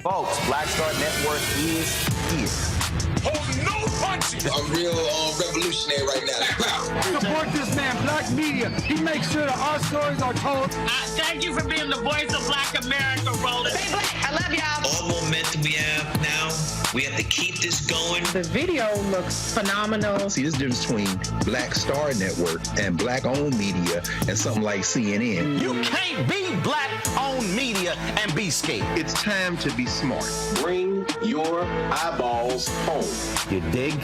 Folks, Black Star Network is here. Hold no punches! I'm real revolutionary right now. Support this man, Black Media. He makes sure that our stories are told. Thank you for being the voice of Black America, Roland. Stay black. I love y'all. All momentum we have now, we have to keep this going. The video looks phenomenal. See, there's a difference between Black Star Network and Black-owned media and something like CNN. You can't be Black-owned media and be scared. It's time to be smart. Bring your eyeballs home. You dig?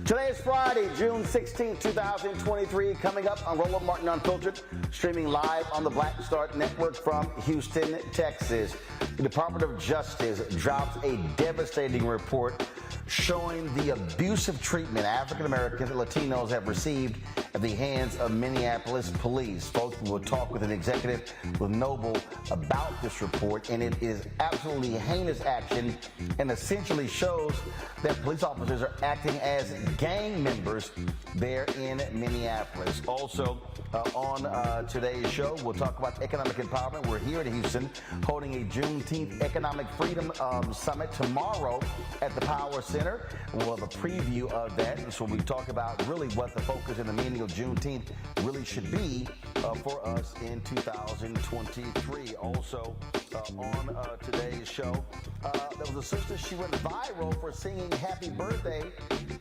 Today is Friday, June 16, 2023. Coming up on Roland Martin Unfiltered, streaming live on the Black Start Network from Houston, Texas. The Department of Justice drops a devastating report showing the abusive treatment African Americans and Latinos have received at the hands of Minneapolis police. Folks, we will talk with an executive with Noble about this report, and it is absolutely heinous action and essentially shows that police officers are acting as gang members there in Minneapolis. Also, on today's show, we'll talk about economic empowerment. We're here in Houston holding a Juneteenth Economic Freedom Summit tomorrow at the Power Center. We'll have a preview of that. And so we talk about really what the focus and the meaning of Juneteenth really should be for us in 2023. Also, on today's show, there was a sister, she went viral for singing Happy Birthday,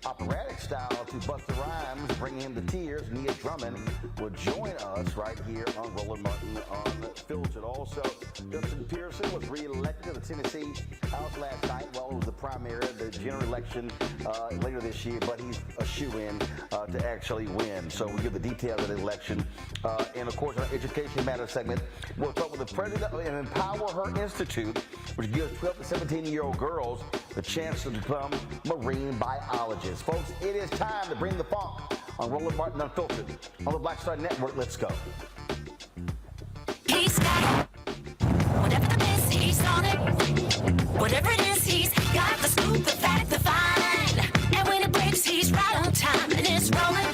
Operatic style, to Busta Rhymes, bringing him to tears. Nia Drummond will join us right here on Roland Martin Unfiltered. Also, Justin Pearson was re-elected to the Tennessee House last night. Well, it was the primary, the general election later this year, but he's a shoo-in to actually win. So we'll give the details of the election. And of course, in our Education Matters segment, we'll talk with the president of EmpowHER Institute, which gives 12 to 17-year-old girls the chance to become marine biologists. Folks, it is time to bring the funk on Roland Martin Unfiltered on the Black Star Network. Let's go. He's got whatever the best, he's on it. Whatever it is, he's got the scoop, the fact, the fine. And when it breaks, he's right on time and it's rolling.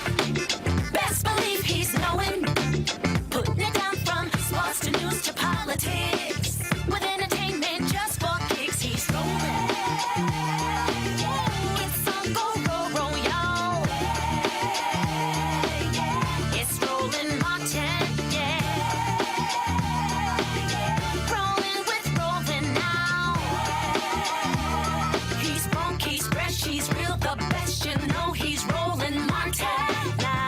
Best believe he's knowing. Putting it down from sports to news to politics. With entertainment just for kicks, he's rolling. It's on go, y'all. It's Roland Martin, rolling with Roland now. He's funk, he's fresh, he's real, the best, you know he's Roland Martin now.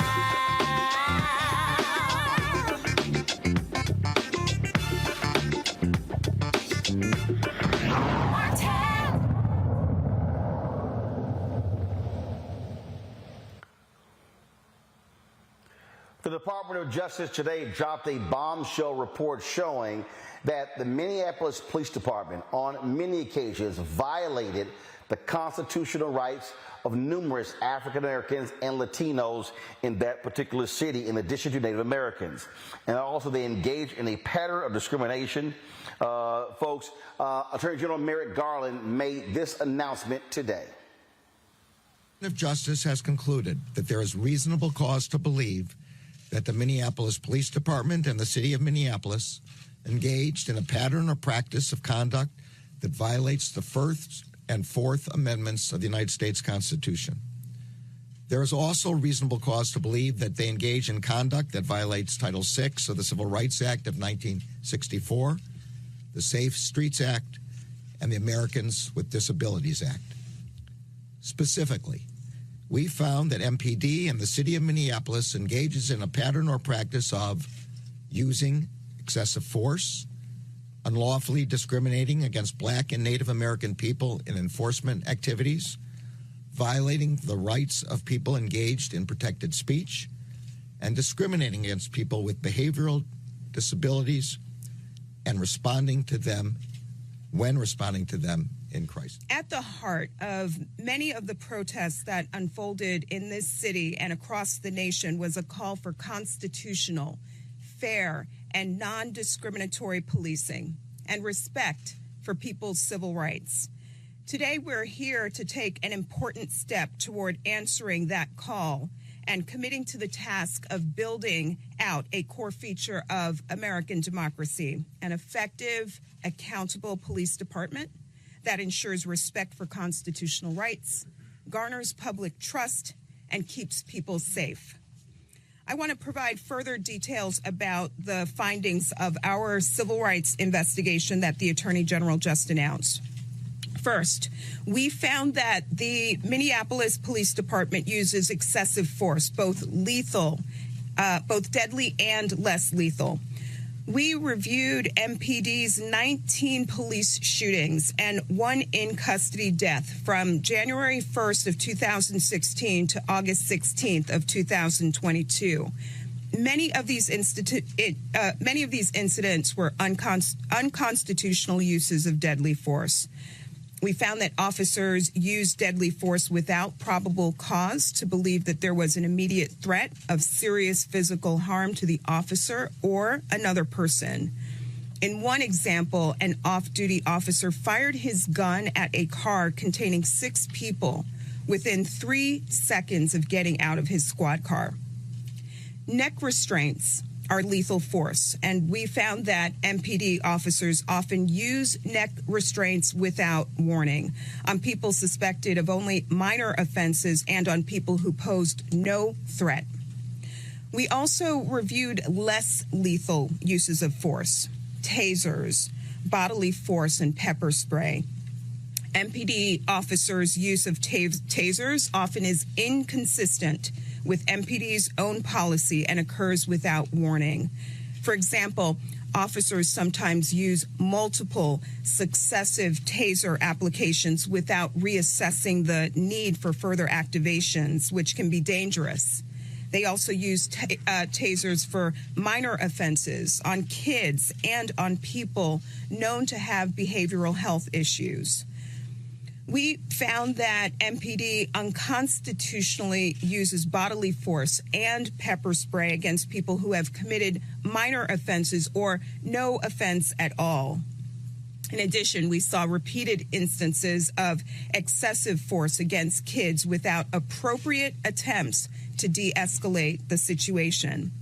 The Department of Justice today dropped a bombshell report showing that the Minneapolis Police Department on many occasions violated the constitutional rights of numerous African Americans and Latinos in that particular city, in addition to Native Americans. And also they engaged in a pattern of discrimination. Folks, Attorney General Merrick Garland made this announcement today. The Department of Justice has concluded that there is reasonable cause to believe that the Minneapolis Police Department and the City of Minneapolis engaged in a pattern or practice of conduct that violates the First and Fourth Amendments of the United States Constitution. There is also reasonable cause to believe that they engage in conduct that violates Title VI of the Civil Rights Act of 1964, the Safe Streets Act, and the Americans with Disabilities Act. Specifically, we found that MPD and the City of Minneapolis engages in a pattern or practice of using excessive force, unlawfully discriminating against Black and Native American people in enforcement activities, violating the rights of people engaged in protected speech, and discriminating against people with behavioral disabilities and responding to them when responding to them in crisis. At the heart of many of the protests that unfolded in this city and across the nation was a call for constitutional, fair, and non-discriminatory policing and respect for people's civil rights. Today, we're here to take an important step toward answering that call and committing to the task of building out a core feature of American democracy, an effective, accountable police department that ensures respect for constitutional rights, garners public trust, and keeps people safe. I want to provide further details about the findings of our civil rights investigation that the Attorney General just announced. First, we found that the Minneapolis Police Department uses excessive force, both deadly and less lethal. We reviewed MPD's 19 police shootings and one in-custody death from January 1st of 2016 to August 16th of 2022. Many of these incidents were unconstitutional uses of deadly force. We found that officers used deadly force without probable cause to believe that there was an immediate threat of serious physical harm to the officer or another person. In one example, an off-duty officer fired his gun at a car containing 6 people within 3 seconds of getting out of his squad car. Neck restraints are lethal force, and we found that MPD officers often use neck restraints without warning on people suspected of only minor offenses and on people who posed no threat. We also reviewed less lethal uses of force, tasers, bodily force, and pepper spray. MPD officers' use of tasers often is inconsistent with MPD's own policy and occurs without warning. For example, officers sometimes use multiple successive taser applications without reassessing the need for further activations, which can be dangerous. They also use tasers for minor offenses on kids and on people known to have behavioral health issues. We found that MPD unconstitutionally uses bodily force and pepper spray against people who have committed minor offenses or no offense at all. In addition, we saw repeated instances of excessive force against kids without appropriate attempts to de-escalate the situation.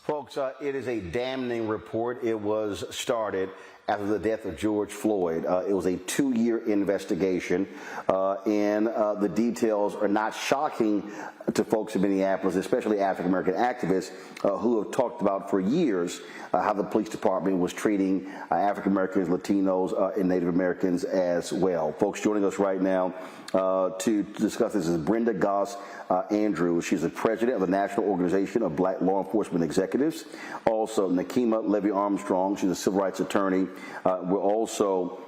Folks, it is a damning report. It was started after the death of George Floyd. It was a 2-year investigation, and the details are not shocking to folks in Minneapolis, especially African-American activists who have talked about for years how the police department was treating African-Americans, Latinos, and Native Americans as well. Folks, joining us right now to discuss this is Brenda Goss Andrews. She's the president of the National Organization of Black Law Enforcement Executives. Also, Nakima Levy-Armstrong. She's a civil rights attorney. We're also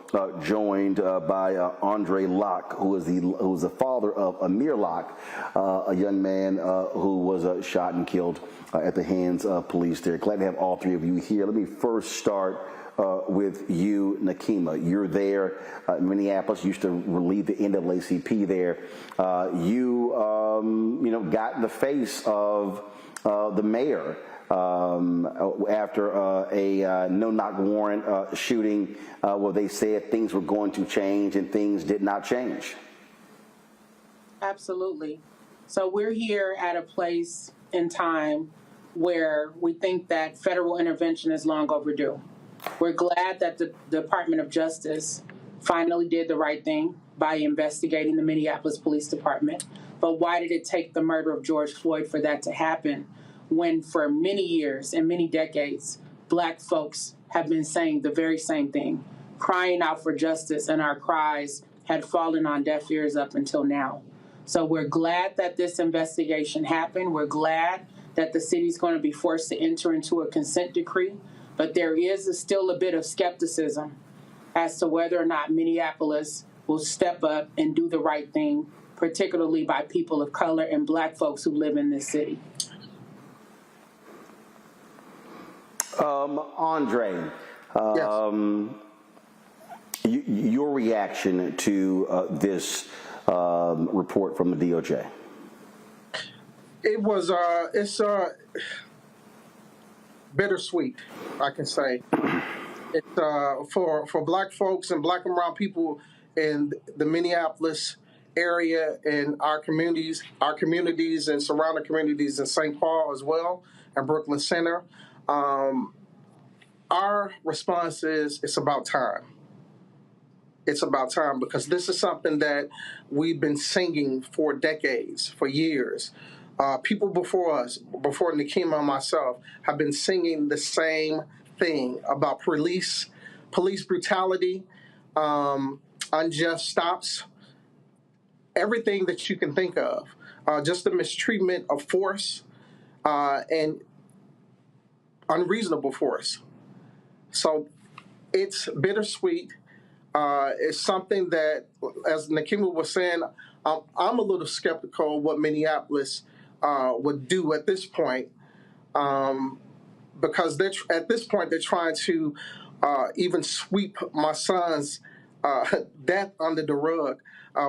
joined by Andre Locke, who is the father of Amir Locke, a young man who was shot and killed at the hands of police there. Glad to have all three of you here. Let me first start with you, Nakima. You're there in Minneapolis. You used to relieve the NAACP there. You got in the face of the mayor after a no-knock warrant shooting where they said things were going to change and things did not change. Absolutely. So we're here at a place in time where we think that federal intervention is long overdue. We're glad that the Department of Justice finally did the right thing by investigating the Minneapolis Police Department. But why did it take the murder of George Floyd for that to happen when for many years and many decades, Black folks have been saying the very same thing, crying out for justice, and our cries had fallen on deaf ears up until now. So we're glad that this investigation happened. We're glad that the city's going to be forced to enter into a consent decree. But there is still a bit of skepticism as to whether or not Minneapolis will step up and do the right thing, particularly by people of color and Black folks who live in this city. Andre, yes. Your reaction to this report from the DOJ? It was, it's bittersweet, I can say. It's for Black folks and Black and brown people in the Minneapolis area and our communities and surrounding communities in St. Paul as well, and Brooklyn Center. Our response is it's about time. It's about time because this is something that we've been singing for decades, for years. People before us, before Nakima and myself, have been singing the same thing about police police brutality, unjust stops, everything that you can think of, just the mistreatment of force and unreasonable force. So it's bittersweet. It's something that, as Nakima was saying, I'm a little skeptical of what Minneapolis would do at this point, because at this point they're trying to even sweep my son's death under the rug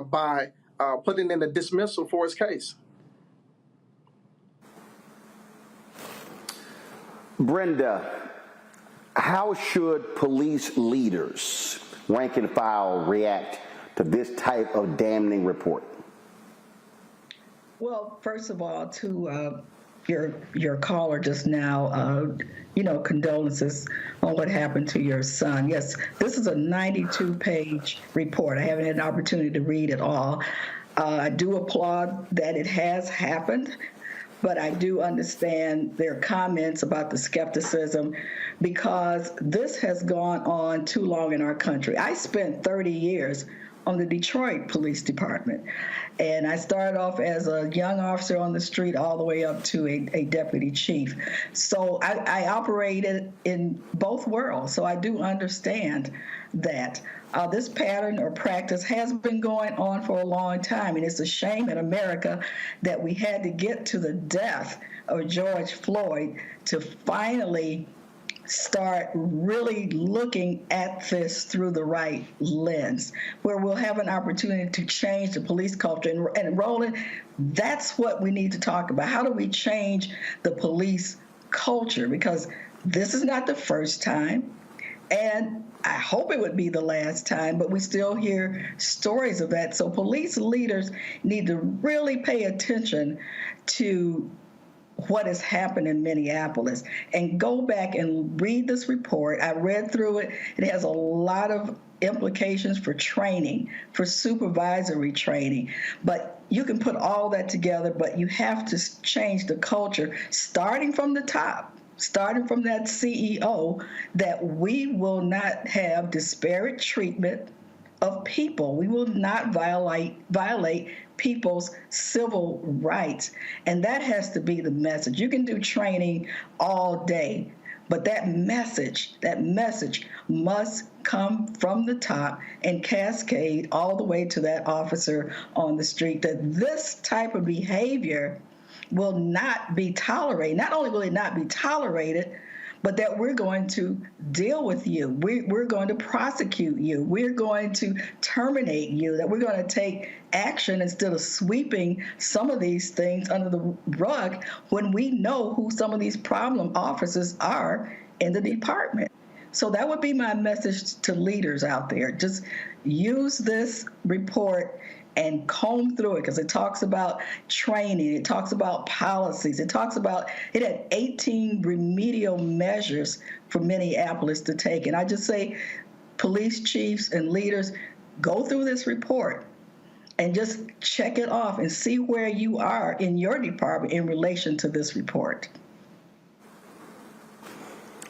by putting in a dismissal for his case. Brenda, how should police leaders, rank and file, react to this type of damning report? Well, first of all, to your caller just now, condolences on what happened to your son. Yes, this is a 92-page report. I haven't had an opportunity to read it all. I do applaud that it has happened, but I do understand their comments about the skepticism because this has gone on too long in our country. I spent 30 years on the Detroit Police Department, and I started off as a young officer on the street all the way up to a deputy chief. So I operated in both worlds, so I do understand that. This pattern or practice has been going on for a long time, and it's a shame in America that we had to get to the death of George Floyd to finally start really looking at this through the right lens, where we'll have an opportunity to change the police culture. And Roland, that's what we need to talk about. How do we change the police culture? Because this is not the first time, and I hope it would be the last time, but we still hear stories of that. So police leaders need to really pay attention to what has happened in Minneapolis and go back and read this report. I read through it. It has a lot of implications for training, for supervisory training. But you can put all that together, but you have to change the culture, starting from the top, starting from that CEO, that we will not have disparate treatment of people. We will not violate people's civil rights. And that has to be the message. You can do training all day, but that message must come from the top and cascade all the way to that officer on the street, that this type of behavior will not be tolerated. Not only will it not be tolerated, but that we're going to deal with you. We're going to prosecute you. We're going to terminate you, that we're going to take action instead of sweeping some of these things under the rug when we know who some of these problem officers are in the department. So that would be my message to leaders out there. Just use this report and comb through it, because it talks about training, it talks about policies, it had 18 remedial measures for Minneapolis to take. And I just say, police chiefs and leaders, go through this report and just check it off and see where you are in your department in relation to this report.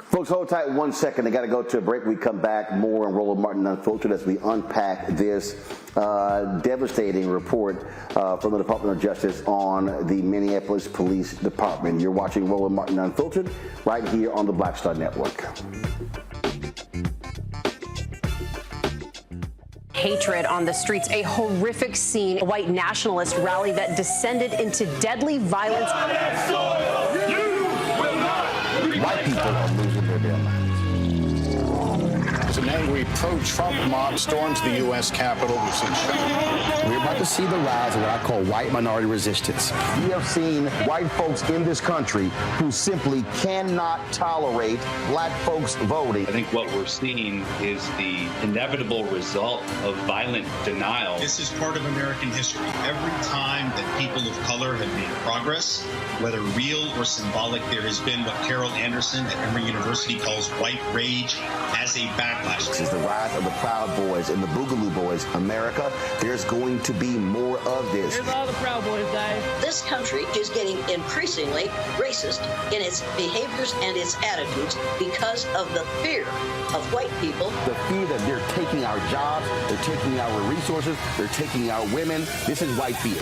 Folks, hold tight 1 second. I got to go to a break. We come back more on Roland Martin Unfiltered as we unpack this devastating report from the Department of Justice on the Minneapolis Police Department. You're watching Roland Martin Unfiltered right here on the Black Star Network. Hatred on the streets, a horrific scene, a white nationalist rally that descended into deadly violence. White people are losing their damn minds. An angry pro-Trump mob storms the U.S. Capitol. We're about to see the rise of what I call white minority resistance. We have seen white folks in this country who simply cannot tolerate black folks voting. I think what we're seeing is the inevitable result of violent denial. This is part of American history. Every time that people of color have made progress, whether real or symbolic, there has been what Carol Anderson at Emory University calls white rage as a backlash. This is the rise of the Proud Boys and the Boogaloo Boys. America, there's going to be more of this. Here's all the Proud Boys, guys. this country is getting increasingly racist in its behaviors and its attitudes because of the fear of white people. The fear that they're taking our jobs, they're taking our resources, they're taking our women. This is white fear.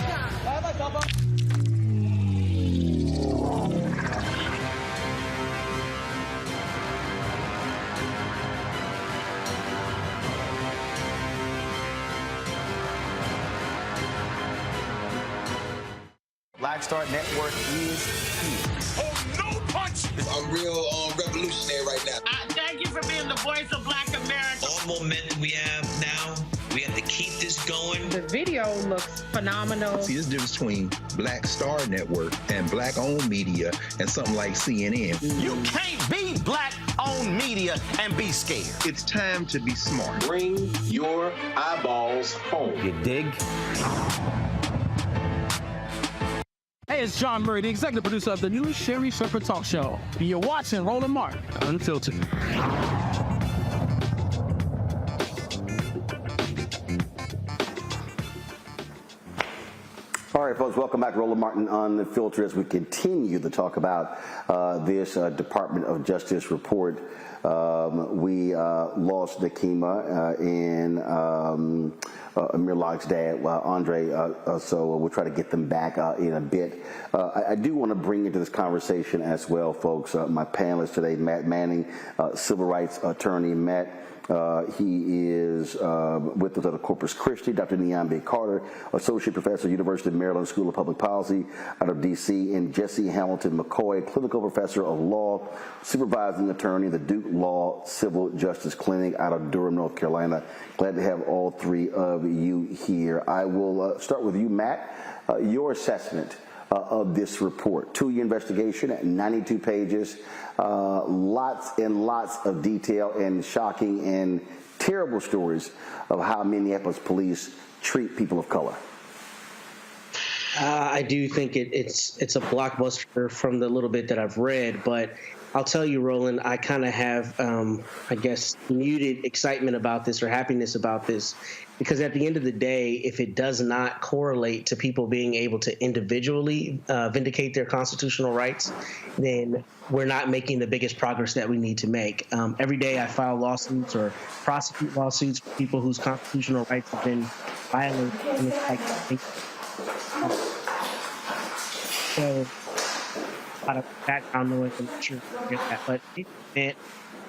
Black Star Network is here. Oh, no punch! I'm real revolutionary right now. Thank you for being the voice of Black America. All momentum we have now, we have to keep this going. The video looks phenomenal. See, there's a difference between Black Star Network and black-owned media and something like CNN. You can't be black-owned media and be scared. It's time to be smart. Bring your eyeballs home. You dig? Hey, it's John Murray, the executive producer of the new Sherry Shepherd Talk Show. You're watching Roland Martin Unfiltered. All right, folks, welcome back to Roland Martin Unfiltered as we continue to talk about this Department of Justice report. We lost Nakima and Amir Locke's dad, Andre, so we'll try to get them back in a bit. I do want to bring into this conversation as well, folks, my panelist today, Matt Manning, civil rights attorney. Matt, he is with us at Corpus Christi. Dr. Niambe Carter, associate professor, University of Maryland School of Public Policy out of D.C., and Jesse Hamilton McCoy, clinical professor of law, supervising attorney, the Duke Law Civil Justice Clinic out of Durham, North Carolina. Glad to have all three of you here. I will start with you, Matt. Your assessment of this report. 2-year investigation at 92 pages, lots and lots of detail and shocking and terrible stories of how Minneapolis police treat people of color. I do think it's a blockbuster from the little bit that I've read, but I'll tell you, Roland, I kind of have, I guess, muted excitement about this or happiness about this, because at the end of the day, if it does not correlate to people being able to individually vindicate their constitutional rights, then we're not making the biggest progress that we need to make. Every day I file lawsuits or prosecute lawsuits for people whose constitutional rights have been violated. And it's like, so, a lot of background noise, I'm not sure if you get that, but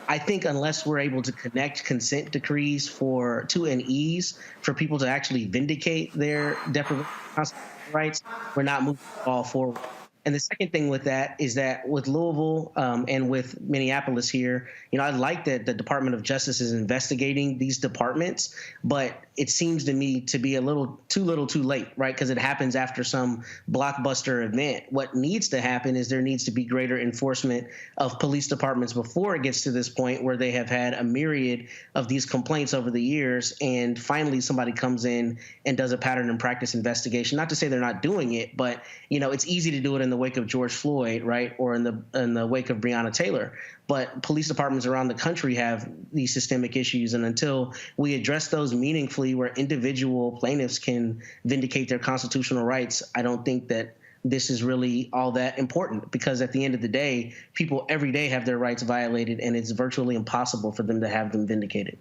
I think unless we're able to connect consent decrees to an ease for people to actually vindicate their deprivation of constitutional rights, we're not moving the ball forward. And the second thing with that is that with Louisville and with Minneapolis here, I like that the Department of Justice is investigating these departments, but it seems to me to be a little too late, right? Because it happens after some blockbuster event. What needs to happen is there needs to be greater enforcement of police departments before it gets to this point where they have had a myriad of these complaints over the years, and finally somebody comes in and does a pattern and practice investigation. Not to say they're not doing it, but it's easy to do it in the wake of George Floyd, right, or in the wake of Breonna Taylor. But police departments around the country have these systemic issues, and until we address those meaningfully where individual plaintiffs can vindicate their constitutional rights, I don't think that this is really all that important, because at the end of the day, people every day have their rights violated, and it's virtually impossible for them to have them vindicated.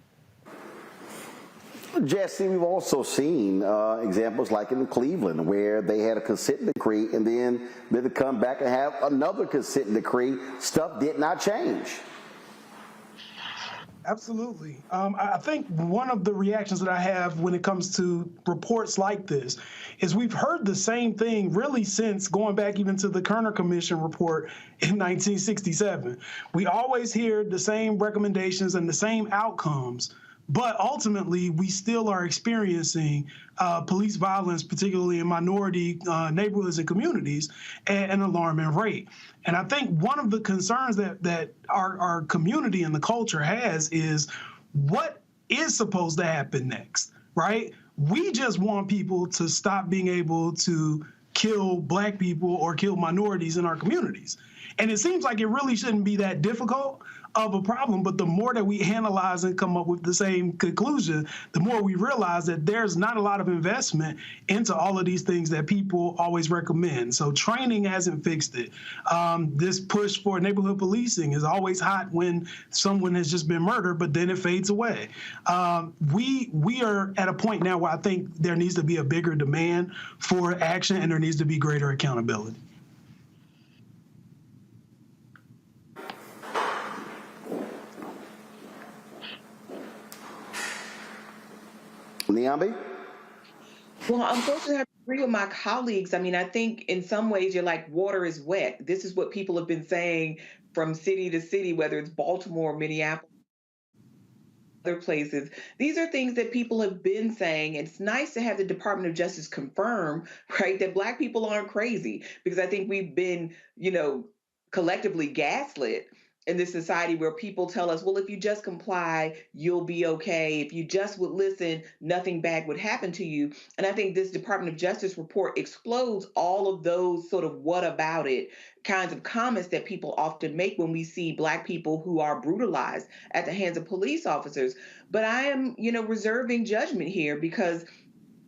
Jesse, we've also seen examples like in Cleveland where they had a consent decree and then they would come back and have another consent decree. Stuff did not change. Absolutely. I think one of the reactions that I have when it comes to reports like this is we've heard the same thing really since going back even to the Kerner Commission report in 1967. We always hear the same recommendations and the same outcomes, but ultimately we still are experiencing police violence, particularly in minority neighborhoods and communities, at an alarming rate. And I think one of the concerns that our community and the culture has is what is supposed to happen next, right? We just want people to stop being able to kill Black people or kill minorities in our communities. And it seems like it really shouldn't be that difficult of a problem, but the more that we analyze and come up with the same conclusion, the more we realize that there's not a lot of investment into all of these things that people always recommend. So training hasn't fixed it. This push for neighborhood policing is always hot when someone has just been murdered, but then it fades away. We are at a point now where I think there needs to be a bigger demand for action and there needs to be greater accountability. Niambi? Well, unfortunately, I agree with my colleagues. I mean, I think in some ways you're like, water is wet. This is what people have been saying from city to city, whether it's Baltimore, Minneapolis, other places. These are things that people have been saying. It's nice to have the Department of Justice confirm, right, that Black people aren't crazy, because I think we've been, collectively gaslit in this society where people tell us, well, if you just comply, you'll be okay. If you just would listen, nothing bad would happen to you. And I think this Department of Justice report explodes all of those sort of what about it kinds of comments that people often make when we see Black people who are brutalized at the hands of police officers. But I am, reserving judgment here because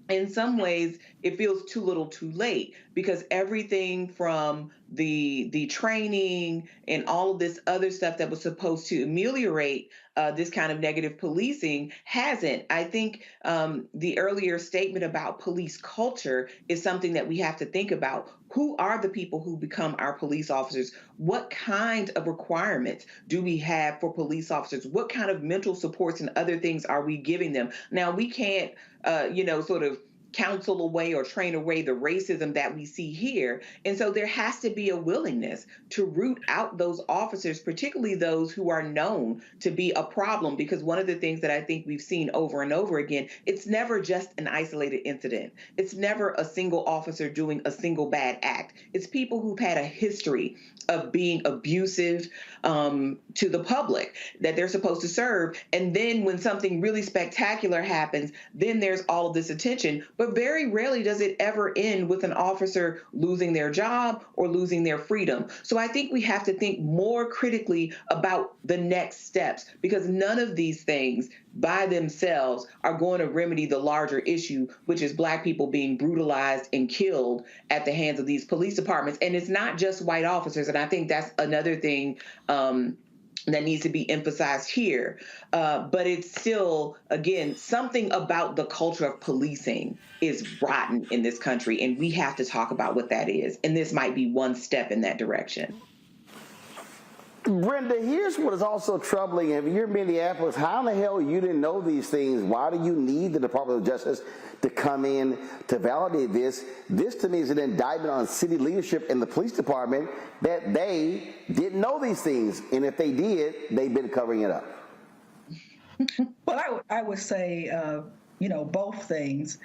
in some ways, it feels too little too late, because everything from the training and all of this other stuff that was supposed to ameliorate this kind of negative policing hasn't. I think the earlier statement about police culture is something that we have to think about. Who are the people who become our police officers? What kind of requirements do we have for police officers? What kind of mental supports and other things are we giving them? Now, we can't, sort of counsel away or train away the racism that we see here. And so there has to be a willingness to root out those officers, particularly those who are known to be a problem, because one of the things that I think we've seen over and over again, it's never just an isolated incident. It's never a single officer doing a single bad act. It's people who've had a history of being abusive to the public that they're supposed to serve. And then when something really spectacular happens, then there's all of this attention. But very rarely does it ever end with an officer losing their job or losing their freedom. So I think we have to think more critically about the next steps, because none of these things by themselves are going to remedy the larger issue, which is Black people being brutalized and killed at the hands of these police departments. And it's not just white officers. And I think that's another thing that needs to be emphasized here. But it's still, again, something about the culture of policing is rotten in this country, and we have to talk about what that is. And this might be one step in that direction. Brenda, here's what is also troubling. If you're in Minneapolis, how in the hell you didn't know these things? Why do you need the Department of Justice to come in to validate this? This, to me, is an indictment on city leadership and the police department that they didn't know these things. And if they did, they've been covering it up. Well, I would say, both things.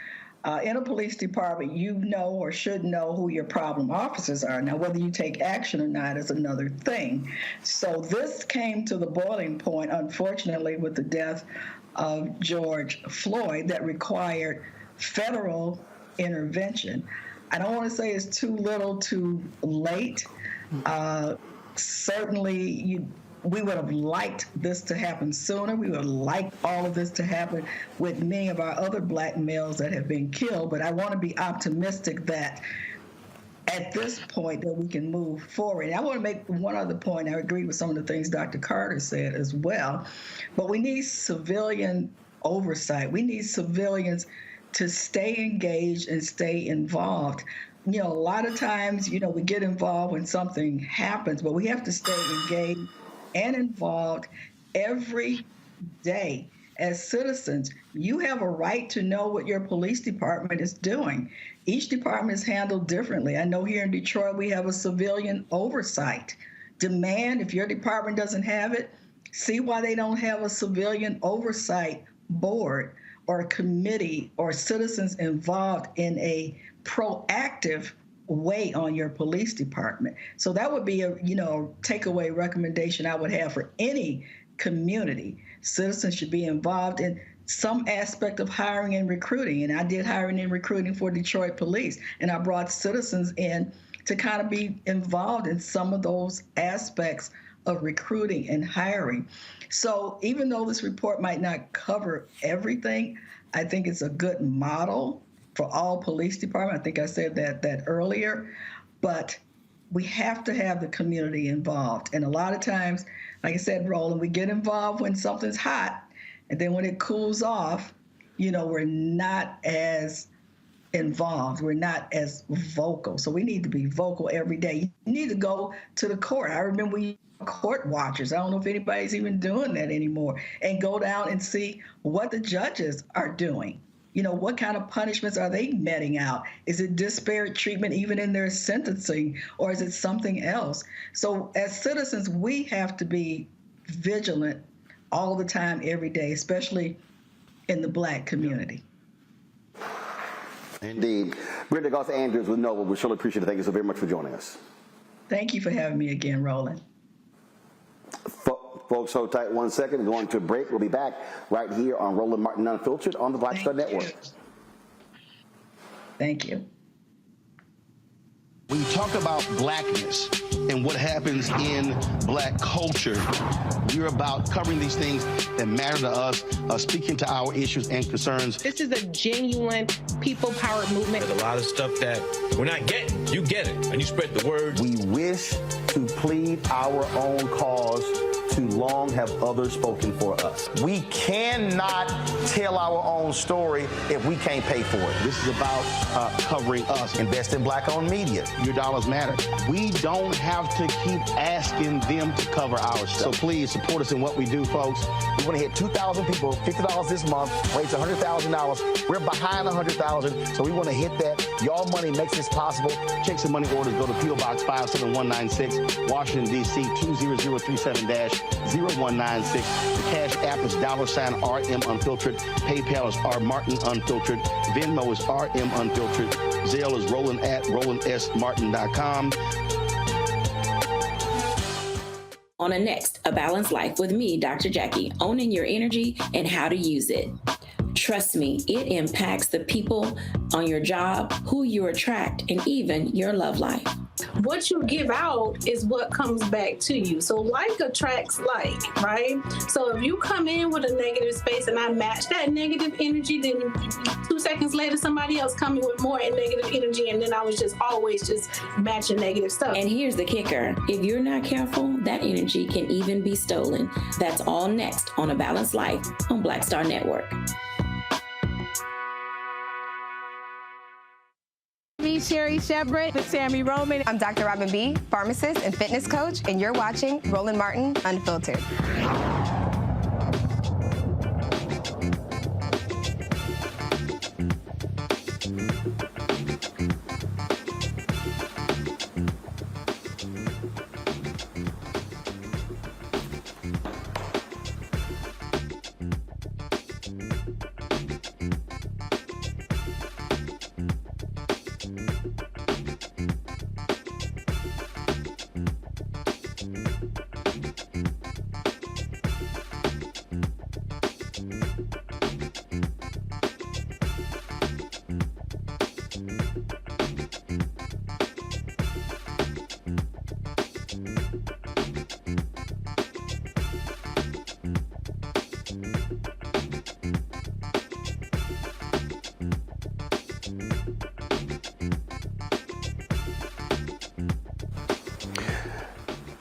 In a police department, you know or should know who your problem officers are. Now, whether you take action or not is another thing. So this came to the boiling point, unfortunately, with the death of George Floyd that required federal intervention. I don't want to say it's too little, too late. Certainly, we would have liked this to happen sooner. We would have liked all of this to happen with many of our other Black males that have been killed. But I want to be optimistic that at this point that we can move forward. And I want to make one other point. I agree with some of the things Dr. Carter said as well. But we need civilian oversight. We need civilians to stay engaged and stay involved. A lot of times, we get involved when something happens, but we have to stay engaged and involved every day. As citizens, you have a right to know what your police department is doing. Each department is handled differently. I know here in Detroit, we have a civilian oversight. Demand, if your department doesn't have it, see why they don't have a civilian oversight board or a committee or citizens involved in a proactive way on your police department. So that would be a takeaway recommendation I would have for any community. Citizens should be involved in some aspect of hiring and recruiting. And I did hiring and recruiting for Detroit Police, and I brought citizens in to kind of be involved in some of those aspects of recruiting and hiring. So even though this report might not cover everything, I think it's a good model for all police departments. I think I said that earlier, but we have to have the community involved. And a lot of times, like I said, Roland, we get involved when something's hot, and then when it cools off, we're not as involved. We're not as vocal. So we need to be vocal every day. You need to go to the court. I remember we court watchers. I don't know if anybody's even doing that anymore. And go down and see what the judges are doing. What kind of punishments are they meting out? Is it disparate treatment even in their sentencing, or is it something else? So as citizens, we have to be vigilant all the time, every day, especially in the Black community. Indeed. Brenda Goss-Andrews with NOVA. We surely appreciate it. Thank you so very much for joining us. Thank you for having me again, Roland. Folks, hold tight 1 second. Going to a break. We'll be back right here on Roland Martin Unfiltered on the Black Star Network. Thank you. When you talk about blackness and what happens in Black culture, we're about covering these things that matter to us, speaking to our issues and concerns. This is a genuine people-powered movement. There's a lot of stuff that we're not getting. You get it, and you spread the word. We wish to plead our own cause. Too long have others spoken for us. We cannot tell our own story if we can't pay for it. This is about covering us. Invest in Black-owned media. Your dollars matter. We don't have to keep asking them to cover our stuff. So please support us in what we do, folks. We want to hit 2,000 people, $50 this month, raise $100,000. We're behind $100,000, so we want to hit that. Y'all money makes this possible. Checks and money orders go to P.O. Box 57196, Washington, D.C. 20037-0196. The Cash App is $RM Unfiltered. PayPal is R Martin Unfiltered. Venmo is RM Unfiltered. Zelle is Roland at RolandSMartin.com. On a next, A Balanced Life with me, Dr. Jackie, owning your energy and how to use it. Trust me, it impacts the people on your job, who you attract, and even your love life. What you give out is what comes back to you. So like attracts like, right? So if you come in with a negative space and I match that negative energy, then 2 seconds later, somebody else come in with more negative energy, and then I was just always just matching negative stuff. And here's the kicker. If you're not careful, that energy can even be stolen. That's all next on A Balanced Life on Black Star Network. Me, Sherry Shepard with Sammy Roman. I'm Dr. Robin B., pharmacist and fitness coach, and you're watching Roland Martin Unfiltered.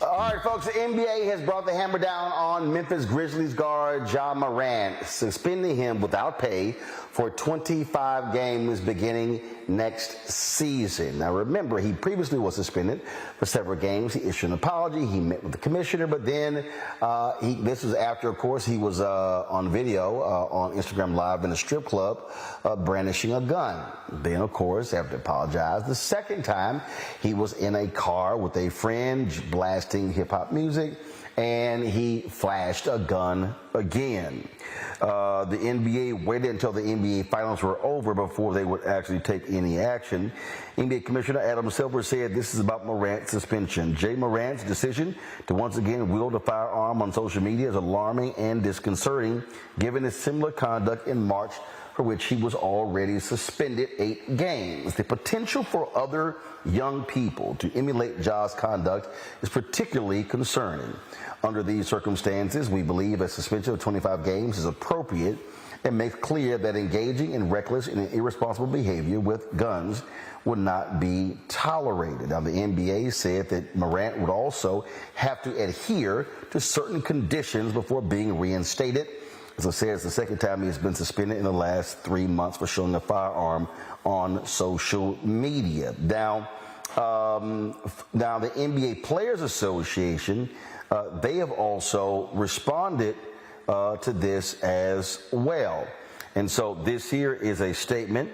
All right, folks, the NBA has brought the hammer down on Memphis Grizzlies guard JA Morant, suspending him without pay for 25 games beginning next season. Now, remember, he previously was suspended for several games. He issued an apology. He met with the commissioner, but then this was after, of course, he was on video on Instagram Live in a strip club brandishing a gun. Then, of course, after apologized the second time, he was in a car with a friend blasting hip-hop music, and he flashed a gun again. The NBA waited until the NBA finals were over before they would actually take any action. NBA Commissioner Adam Silver said this is about Morant's suspension. JA Morant's decision to once again wield a firearm on social media is alarming and disconcerting, given his similar conduct in March for which he was already suspended 8 games. The potential for other young people to emulate Ja's conduct is particularly concerning. Under these circumstances, we believe a suspension of 25 games is appropriate and makes clear that engaging in reckless and irresponsible behavior with guns would not be tolerated. Now, the NBA said that Morant would also have to adhere to certain conditions before being reinstated. As I said, it's the second time he has been suspended in the last 3 months for showing a firearm on social media. Now the NBA Players Association, they have also responded to this as well. And so this here is a statement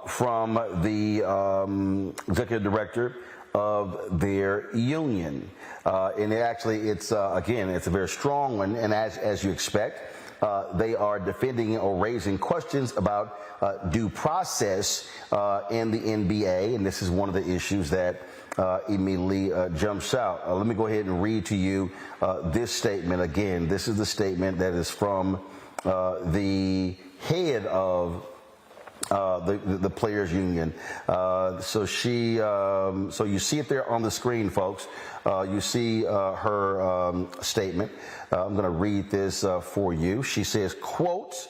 from the executive director of their union. And it's a very strong one. And as you expect, they are defending or raising questions about due process in the NBA. And this is one of the issues that immediately jumps out. Let me go ahead and read to you this statement. Again, this is the statement that is from the head of the players union. So you see it there on the screen, folks. You see her statement. I'm going to read this for you. She says, quote,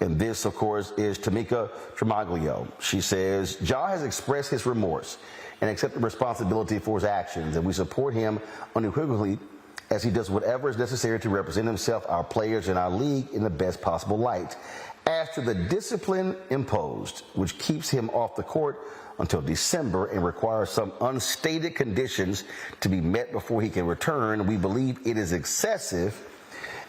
and this, of course, is Tamika Tremaglio. She says, Ja has expressed his remorse and accepted responsibility for his actions, and we support him unequivocally as he does whatever is necessary to represent himself, our players, and our league in the best possible light. As to the discipline imposed, which keeps him off the court until December and requires some unstated conditions to be met before he can return, we believe it is excessive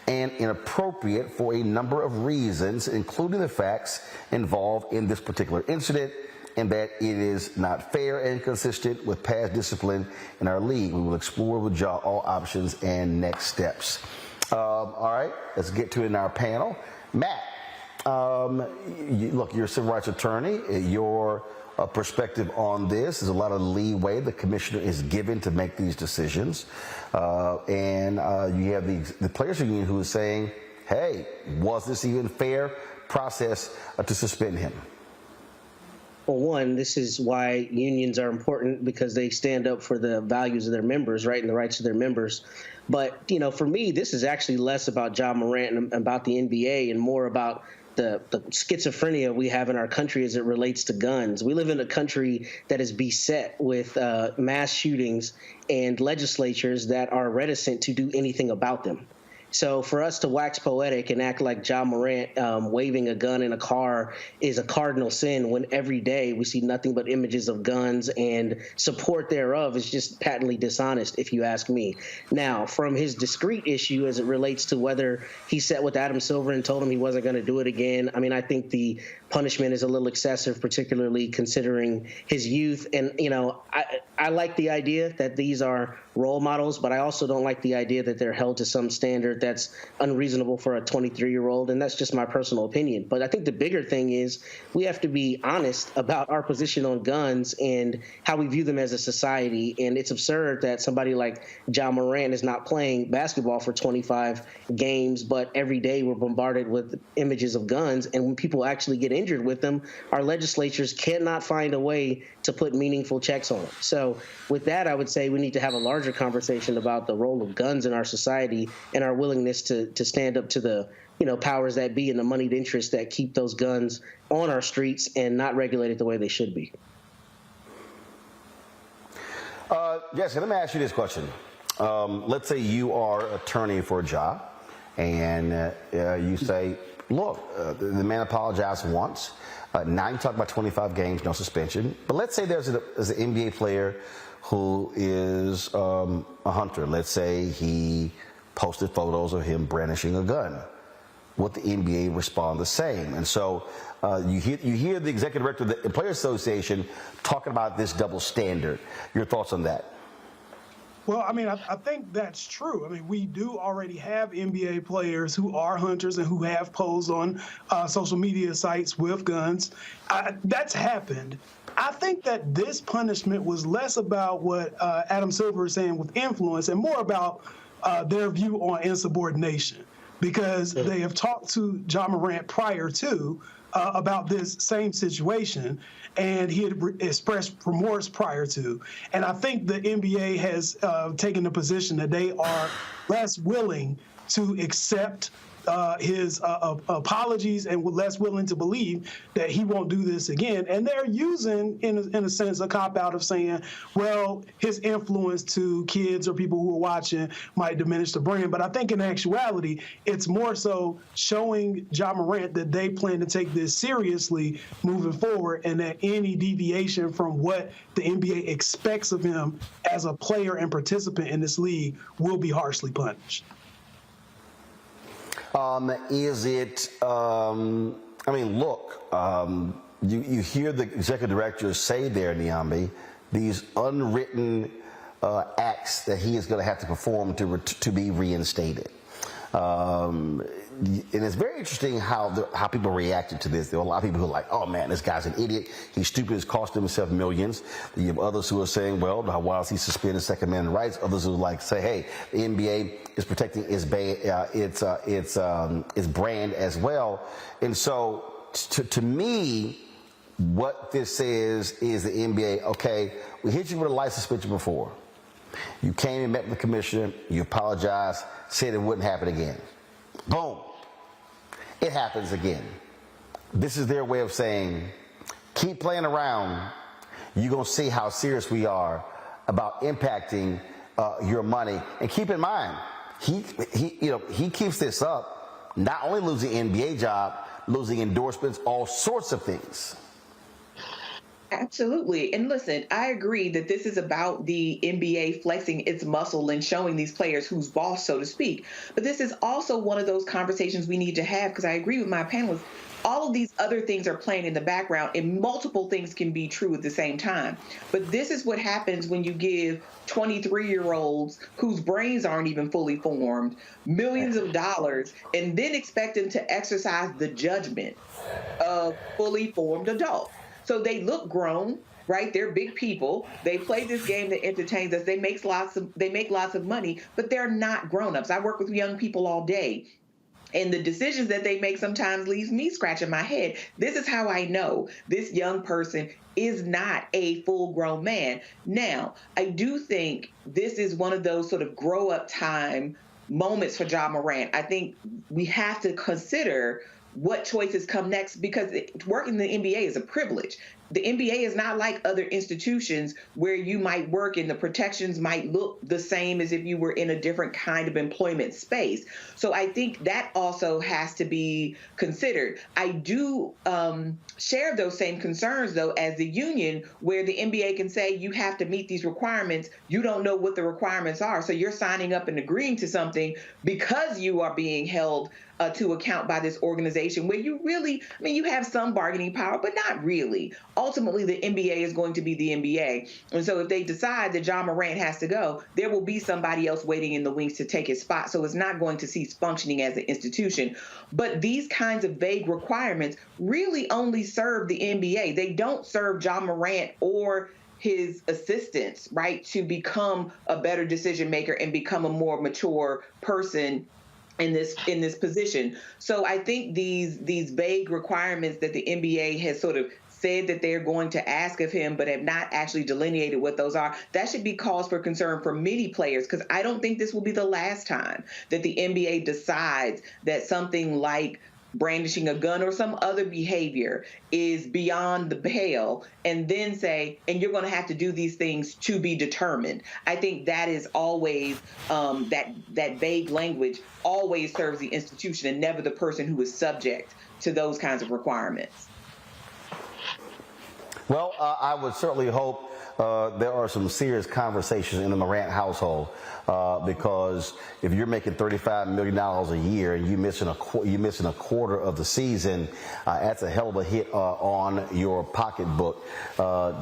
and inappropriate for a number of reasons, including the facts involved in this particular incident, and that it is not fair and consistent with past discipline in our league. We will explore with Ja all options and next steps. All right, let's get to it in our panel. Matt, look, you're a civil rights attorney. Your perspective on this is a lot of leeway the commissioner is given to make these decisions. And you have the players union who is saying, hey, was this even fair process to suspend him? Well, one, this is why unions are important, because they stand up for the values of their members, right, and the rights of their members. But, for me, this is actually less about Ja Morant and about the NBA and more about the schizophrenia we have in our country as it relates to guns. We live in a country that is beset with mass shootings and legislatures that are reticent to do anything about them. So for us to wax poetic and act like Ja Morant waving a gun in a car is a cardinal sin, when every day we see nothing but images of guns, and support thereof is just patently dishonest, if you ask me. Now, from his discrete issue as it relates to whether he sat with Adam Silver and told him he wasn't going to do it again, I mean, I think the punishment is a little excessive, particularly considering his youth. And, I like the idea that these are role models, but I also don't like the idea that they're held to some standard that's unreasonable for a 23-year-old. And that's just my personal opinion. But I think the bigger thing is we have to be honest about our position on guns and how we view them as a society. And it's absurd that somebody like Ja Morant is not playing basketball for 25 games, but every day we're bombarded with images of guns. And when people actually get injured with them, our legislatures cannot find a way to put meaningful checks on it. So with that, I would say we need to have a larger conversation about the role of guns in our society and our willingness to stand up to the powers that be and the moneyed interests that keep those guns on our streets and not regulated the way they should be. Jesse, let me ask you this question. Let's say you are an attorney for Ja, and you say, look, the man apologized once. Now you talk about 25 games, no suspension. But let's say there's an NBA player who is a hunter. Let's say he posted photos of him brandishing a gun. Would the NBA respond the same? And so you hear the executive director of the Players Association talking about this double standard. Your thoughts on that? Well, I mean, I think that's true. I mean, we do already have NBA players who are hunters and who have posed on social media sites with guns. That's happened. I think that this punishment was less about what Adam Silver is saying with influence and more about their view on insubordination. because they have talked to Ja Morant prior to about this same situation, and he had expressed remorse prior to. And I think the NBA has taken the position that they are less willing to accept his apologies and less willing to believe that he won't do this again. And they're using, in a sense, a cop-out of saying, well, his influence to kids or people who are watching might diminish the brand. But I think in actuality, it's more so showing Ja Morant that they plan to take this seriously moving forward, and that any deviation from what the NBA expects of him as a player and participant in this league will be harshly punished. Is it, I mean, look, you hear the executive director say there, Niambi, these unwritten acts that he is going to have to perform to be reinstated. And it's very interesting how people reacted to this. There are a lot of people who are like, oh man, this guy's an idiot. He's stupid. It's cost himself millions. You have others who are saying, well, why is he suspended Second Amendment rights? Others who like say, hey, the NBA is protecting its brand as well. And so to me, what this is the NBA, okay, we hit you with a light suspension before. You came and met with the commissioner, you apologized, said it wouldn't happen again. Boom. It happens again. This is their way of saying, keep playing around. You're going to see how serious we are about impacting your money. And keep in mind, he keeps this up, not only losing NBA job, losing endorsements, all sorts of things. Absolutely. And listen, I agree that this is about the NBA flexing its muscle and showing these players who's boss, so to speak. But this is also one of those conversations we need to have, because I agree with my panelists. All of these other things are playing in the background, and multiple things can be true at the same time. But this is what happens when you give 23-year-olds whose brains aren't even fully formed millions of dollars and then expect them to exercise the judgment of fully formed adults. So they look grown, right? They're big people. They play this game that entertains us. They make lots of money, but they're not grown-ups. I work with young people all day, and the decisions that they make sometimes leaves me scratching my head. This is how I know this young person is not a full-grown man. Now, I do think this is one of those sort of grow-up time moments for Ja Morant. I think we have to consider what choices come next, because working in the NBA is a privilege. The NBA is not like other institutions where you might work and the protections might look the same as if you were in a different kind of employment space. So I think that also has to be considered. I do share those same concerns, though, as the union, where the NBA can say you have to meet these requirements. You don't know what the requirements are. So you're signing up and agreeing to something because you are being held to account by this organization where you really, I mean, you have some bargaining power, but not really. Ultimately, the NBA is going to be the NBA. And so if they decide that Ja Morant has to go, there will be somebody else waiting in the wings to take his spot. So it's not going to cease functioning as an institution. But these kinds of vague requirements really only serve the NBA. They don't serve Ja Morant or his assistants, right, to become a better decision maker and become a more mature person in this position. So I think these vague requirements that the NBA has sort of said that they're going to ask of him, but have not actually delineated what those are, that should be cause for concern for many players, because I don't think this will be the last time that the NBA decides that something like brandishing a gun or some other behavior is beyond the pale, and then say, and you're going to have to do these things to be determined. I think that is always, that vague language always serves the institution and never the person who is subject to those kinds of requirements. Well, I would certainly hope there are some serious conversations in the Morant household, because if you're making $35 million a year and you're missing a quarter of the season, that's a hell of a hit on your pocketbook,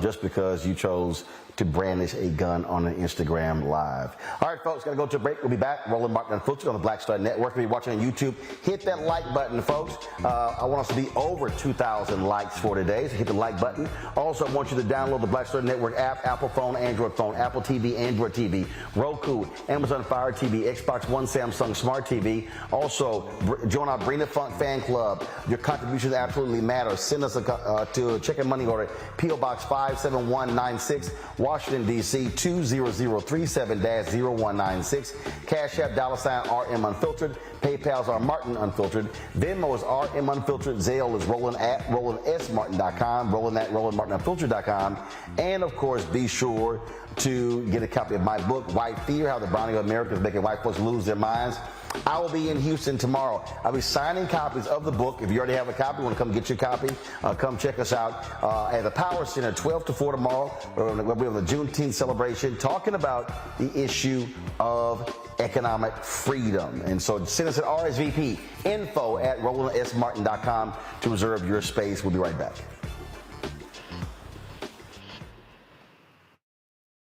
just because you chose to brandish a gun on an Instagram Live. All right, folks, got to go to a break. We'll be back. Roland Martin Unfiltered on the Black Star Network. If you're watching on YouTube, hit that like button, folks. I want us to be over 2,000 likes for today, so hit the like button. Also, I want you to download the Black Star Network app, Apple phone, Android phone, Apple TV, Android TV, Roku, Amazon Fire TV, Xbox One, Samsung Smart TV. Also, join our Bring the Funk fan club. Your contributions absolutely matter. Send us to check and money order, P.O. Box 57196, Washington, D.C. 20037-0196. Cash App, $RM Unfiltered. PayPal's are Martin Unfiltered. Venmo is RM Unfiltered. Zelle is Roland at RolandSMartin.com. Roland at RolandMartinUnfiltered.com. And, of course, be sure to get a copy of my book, White Fear, How the Browning of America is Making White Folks Lose Their Minds. I will be in Houston tomorrow. I'll be signing copies of the book. If you already have a copy, want to come get your copy, come check us out at the Power Center, 12 to 4 tomorrow. We're going to be on the Juneteenth celebration, talking about the issue of economic freedom. And so send us an RSVP, info at RolandSMartin.com to reserve your space. We'll be right back.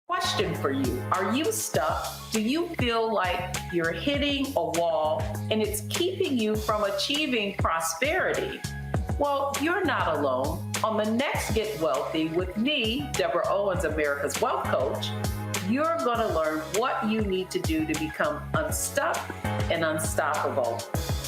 Question for you. Are you stuck? Do you feel like you're hitting a wall and it's keeping you from achieving prosperity? Well, you're not alone. On the next Get Wealthy with me, Deborah Owens, America's Wealth Coach, you're going to learn what you need to do to become unstuck and unstoppable.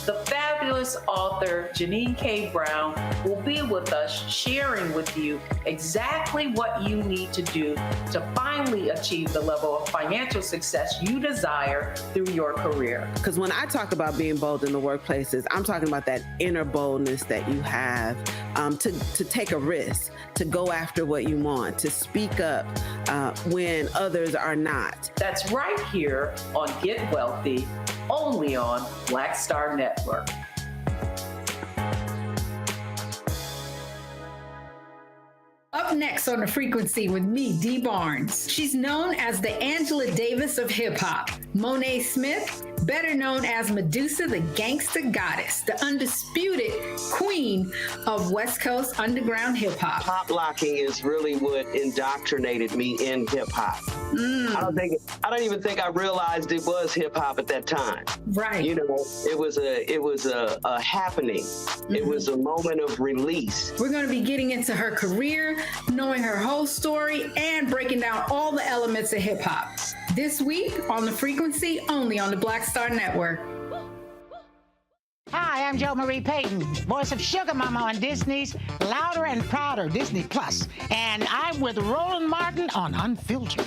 The fabulous author Janine K. Brown will be with us sharing with you exactly what you need to do to finally achieve the level of financial success you desire through your career. Because when I talk about being bold in the workplaces, I'm talking about that inner boldness that you have to take a risk, to go after what you want, to speak up when others are not. That's right here on Get Wealthy, only on Black Star Network. Up next on The Frequency with me, Dee Barnes. She's known as the Angela Davis of hip-hop. Monet Smith, better known as Medusa, the gangsta goddess, the undisputed queen of West Coast underground hip-hop. Pop locking is really what indoctrinated me in hip-hop. I don't even think I realized it was hip-hop at that time. Right. You know, it was a happening. It was a moment of release. We're going to be getting into her career, knowing her whole story, and breaking down all the elements of hip-hop. This week on The Frequency, only on the Black Star Network. Hi, I'm Jo Marie Payton, voice of Sugar Mama on Disney's Louder and Prouder Disney Plus, and I'm with Roland Martin on Unfiltered.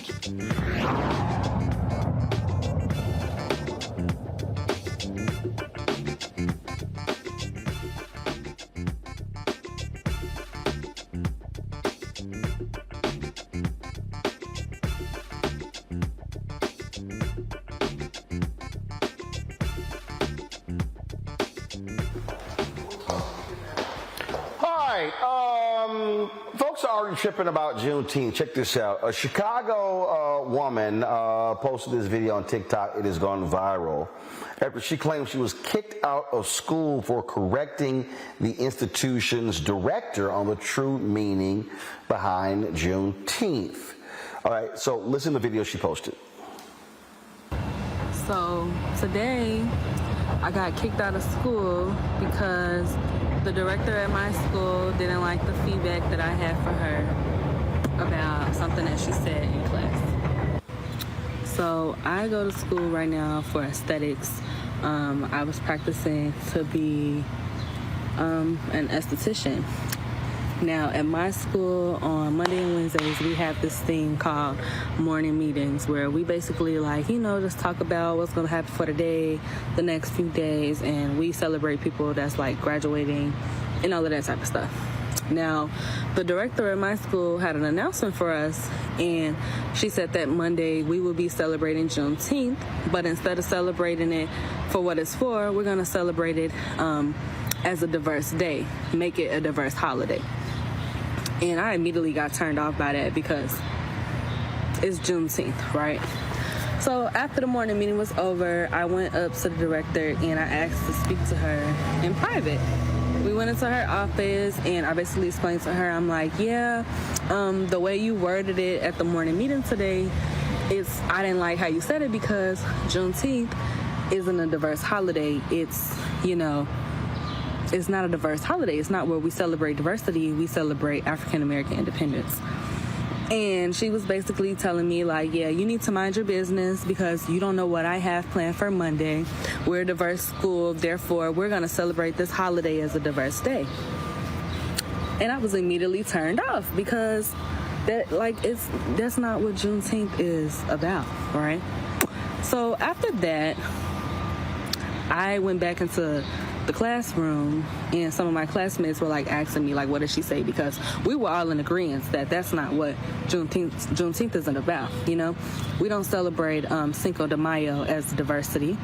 Folks are already tripping about Juneteenth. Check this out. A Chicago woman posted this video on TikTok. It has gone viral after she claimed she was kicked out of school for correcting the institution's director on the true meaning behind Juneteenth. All right, so listen to the video she posted. So today, I got kicked out of school because the director at my school didn't like the feedback that I had for her about something that she said in class. So I go to school right now for aesthetics. I was practicing to be an esthetician. Now, at my school on Monday and Wednesdays, we have this thing called morning meetings where we basically just talk about what's going to happen for the day, the next few days, and we celebrate people that's graduating and all of that type of stuff. Now, the director at my school had an announcement for us, and she said that Monday we will be celebrating Juneteenth, but instead of celebrating it for what it's for, we're going to celebrate it as a diverse day, make it a diverse holiday. And I immediately got turned off by that because it's Juneteenth, right? So after the morning meeting was over, I went up to the director and I asked to speak to her in private. We went into her office, and I basically explained to her, I'm like, yeah, the way you worded it at the morning meeting today, I didn't like how you said it because Juneteenth isn't a diverse holiday. It's, it's not a diverse holiday. It's not where we celebrate diversity. We celebrate African American independence. And she was basically telling me, like, yeah, you need to mind your business because you don't know what I have planned for Monday. We're a diverse school, therefore we're going to celebrate this holiday as a diverse day. And I was immediately turned off because that's not what Juneteenth is about, right? So after that, I went back into the classroom, and some of my classmates were like asking me, like, what did she say? Because we were all in agreement that that's not what Juneteenth isn't about. We don't celebrate Cinco de Mayo as diversity.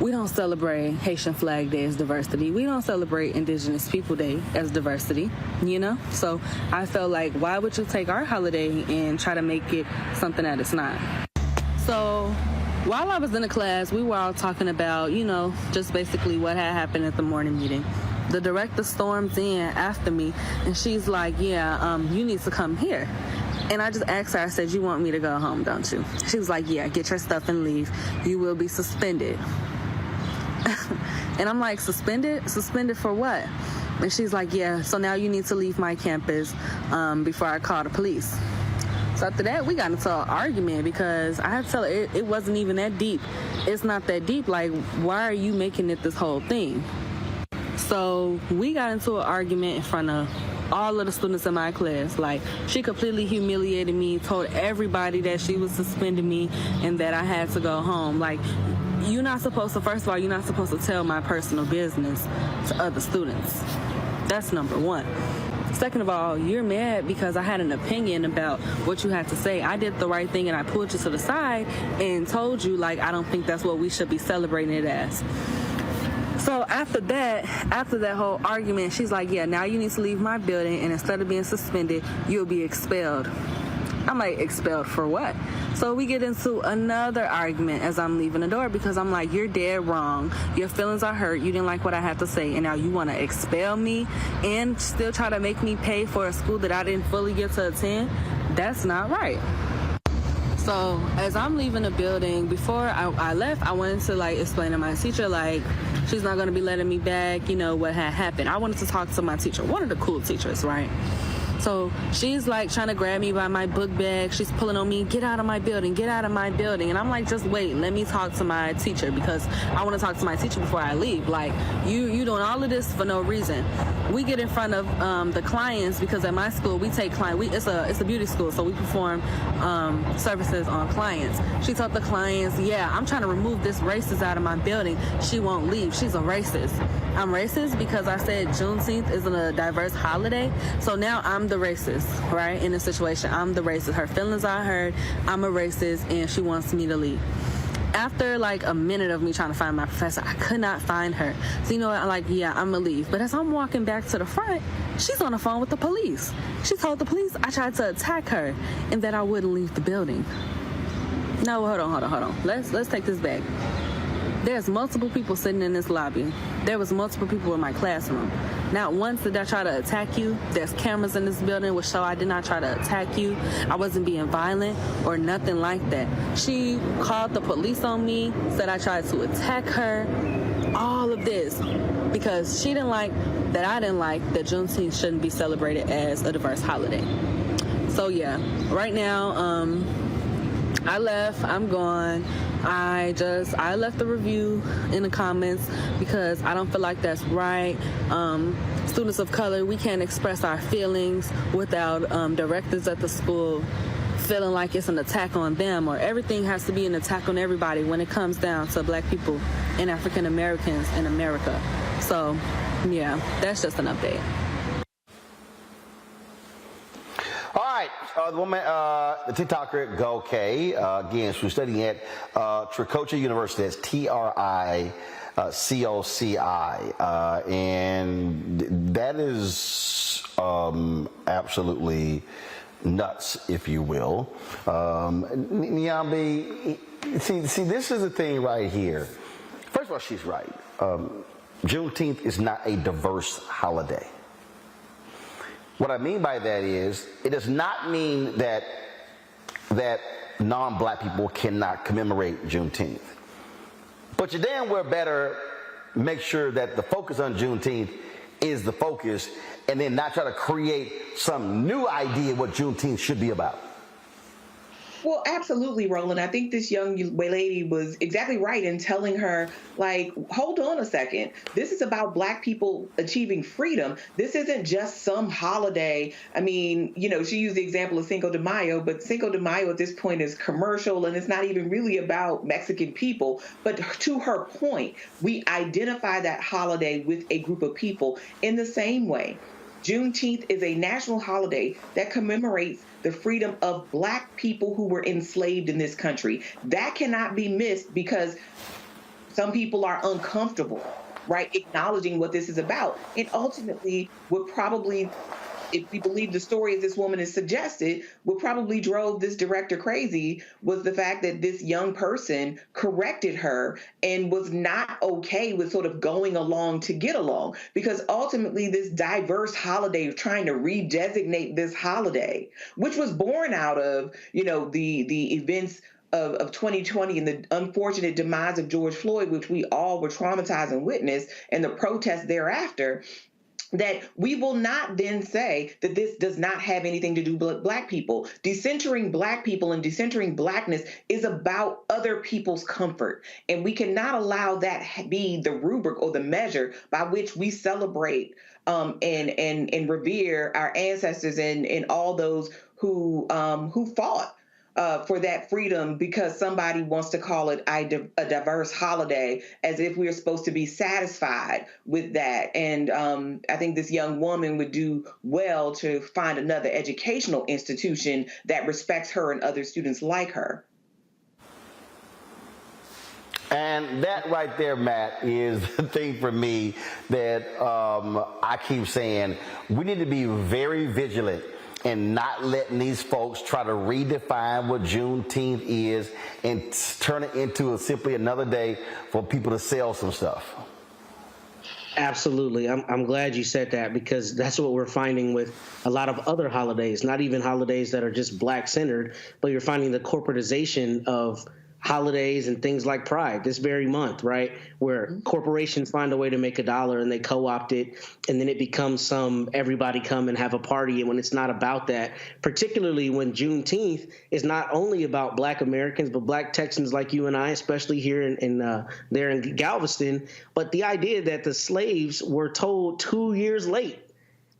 We don't celebrate Haitian Flag Day as diversity. We don't celebrate Indigenous People Day as diversity. So I felt like, why would you take our holiday and try to make it something that it's not? So while I was in the class, we were all talking about, just basically what had happened at the morning meeting. The director storms in after me, and she's like, yeah, you need to come here. And I just asked her, I said, you want me to go home, don't you? She was like, yeah, get your stuff and leave. You will be suspended. And I'm like, suspended? Suspended for what? And she's like, yeah, so now you need to leave my campus before I call the police. So after that, we got into an argument because I had to tell her it wasn't even that deep. It's not that deep. Like, why are you making it this whole thing? So we got into an argument in front of all of the students in my class. Like, she completely humiliated me, told everybody that she was suspending me and that I had to go home. Like, first of all, you're not supposed to tell my personal business to other students. That's number one. Second of all, you're mad because I had an opinion about what you had to say. I did the right thing and I pulled you to the side and told you, like, I don't think that's what we should be celebrating it as. So after that whole argument, she's like, yeah, now you need to leave my building, and instead of being suspended, you'll be expelled. I'm like, expelled for what? So we get into another argument as I'm leaving the door because I'm like, you're dead wrong. Your feelings are hurt. You didn't like what I had to say, and now you want to expel me and still try to make me pay for a school that I didn't fully get to attend? That's not right. So as I'm leaving the building, before I left, I wanted to, like, explain to my teacher, like, she's not going to be letting me back, what had happened. I wanted to talk to my teacher, one of the cool teachers, right? So she's like trying to grab me by my book bag. She's pulling on me, get out of my building, get out of my building. And I'm like, just wait, let me talk to my teacher because I want to talk to my teacher before I leave. Like, you doing all of this for no reason. We get in front of the clients because at my school we take clients. It's a beauty school, so we perform services on clients. She told the clients, yeah, I'm trying to remove this racist out of my building. She won't leave. She's a racist. I'm racist because I said Juneteenth isn't a diverse holiday. So now I'm the racist, right? In this situation, I'm the racist. Her feelings are hurt. I'm a racist, and she wants me to leave. After like a minute of me trying to find my professor, I could not find her. So you know what? I'm like, yeah, I'm gonna leave. But as I'm walking back to the front, she's on the phone with the police. She told the police I tried to attack her and that I wouldn't leave the building. No, hold on. Let's take this back. There's multiple people sitting in this lobby. There was multiple people in my classroom. Not once did I try to attack you. There's cameras in this building which show I did not try to attack you. I wasn't being violent or nothing like that. She called the police on me, said I tried to attack her. All of this because she didn't like that I didn't like that Juneteenth shouldn't be celebrated as a diverse holiday. So yeah, right now, I left, I'm gone. I left the review in the comments because I don't feel like that's right. Students of color, we can't express our feelings without directors at the school feeling like it's an attack on them, or everything has to be an attack on everybody when it comes down to Black people and African Americans in America. So yeah, that's just an update. All right, the woman, the TikToker Go K, again, she's studying at Tricoci University. That's TRICOCI, and that is absolutely nuts, if you will. Nyambi, see, this is the thing right here. First of all, she's right. Juneteenth is not a diverse holiday. What I mean by that is, it does not mean that non-black people cannot commemorate Juneteenth. But you damn well better make sure that the focus on Juneteenth is the focus, and then not try to create some new idea what Juneteenth should be about. Well, absolutely, Roland. I think this young lady was exactly right in telling her, like, hold on a second. This is about Black people achieving freedom. This isn't just some holiday. I mean, you know, she used the example of Cinco de Mayo, but Cinco de Mayo at this point is commercial, and it's not even really about Mexican people. But to her point, we identify that holiday with a group of people in the same way. Juneteenth is a national holiday that commemorates the freedom of Black people who were enslaved in this country. That cannot be missed because some people are uncomfortable, right, acknowledging what this is about. And ultimately, would probably, if we believe the story as this woman has suggested, what probably drove this director crazy was the fact that this young person corrected her and was not okay with sort of going along to get along. Because ultimately this diverse holiday of trying to redesignate this holiday, which was born out of, you know, the events of 2020 and the unfortunate demise of George Floyd, which we all were traumatized and witnessed, and the protests thereafter, that we will not then say that this does not have anything to do with Black people. Decentering Black people and decentering Blackness is about other people's comfort. And we cannot allow that be the rubric or the measure by which we celebrate and revere our ancestors and all those who fought for that freedom, because somebody wants to call it a diverse holiday, as if we're supposed to be satisfied with that. And I think this young woman would do well to find another educational institution that respects her and other students like her. And that right there, Matt, is the thing for me that I keep saying. We need to be very vigilant and not letting these folks try to redefine what Juneteenth is and turn it into simply another day for people to sell some stuff. Absolutely. I'm glad you said that, because that's what we're finding with a lot of other holidays, not even holidays that are just Black-centered, but you're finding the corporatization of holidays and things like Pride this very month, right? Where corporations find a way to make $1 and they co-opt it, and then it becomes some everybody come and have a party. And when it's not about that, particularly when Juneteenth is not only about Black Americans, but Black Texans like you and I, especially here there in Galveston. But the idea that the slaves were told 2 years late.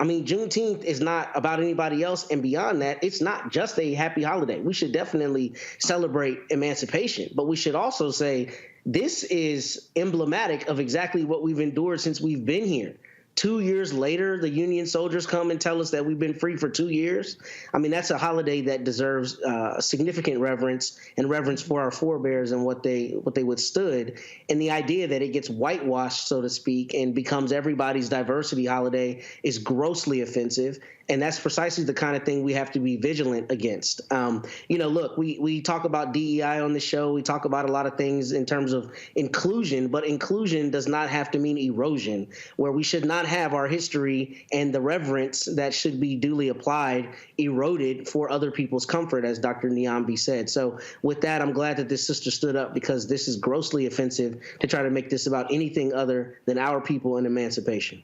I mean, Juneteenth is not about anybody else. And beyond that, it's not just a happy holiday. We should definitely celebrate emancipation, but we should also say this is emblematic of exactly what we've endured since we've been here. 2 years later, the Union soldiers come and tell us that we've been free for 2 years. I mean, that's a holiday that deserves significant reverence and reverence for our forebears and what they withstood. And the idea that it gets whitewashed, so to speak, and becomes everybody's diversity holiday is grossly offensive. And that's precisely the kind of thing we have to be vigilant against. Look, we talk about DEI on the show. We talk about a lot of things in terms of inclusion, but inclusion does not have to mean erosion, where we should not have our history and the reverence that should be duly applied eroded for other people's comfort, as Dr. Niambi said. So with that, I'm glad that this sister stood up, because this is grossly offensive to try to make this about anything other than our people and emancipation.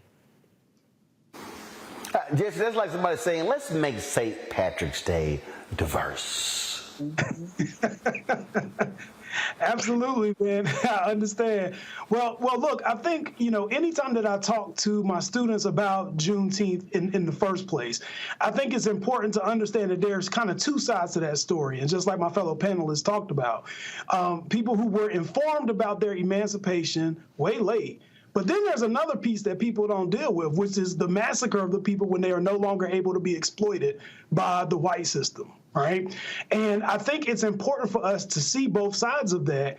Just that's like somebody saying, let's make St. Patrick's Day diverse. Absolutely, man. I understand. Well, look, I think, anytime that I talk to my students about Juneteenth in the first place, I think it's important to understand that there's kind of two sides to that story. And just like my fellow panelists talked about, people who were informed about their emancipation way late. But then there's another piece that people don't deal with, which is the massacre of the people when they are no longer able to be exploited by the white system, right? And I think it's important for us to see both sides of that,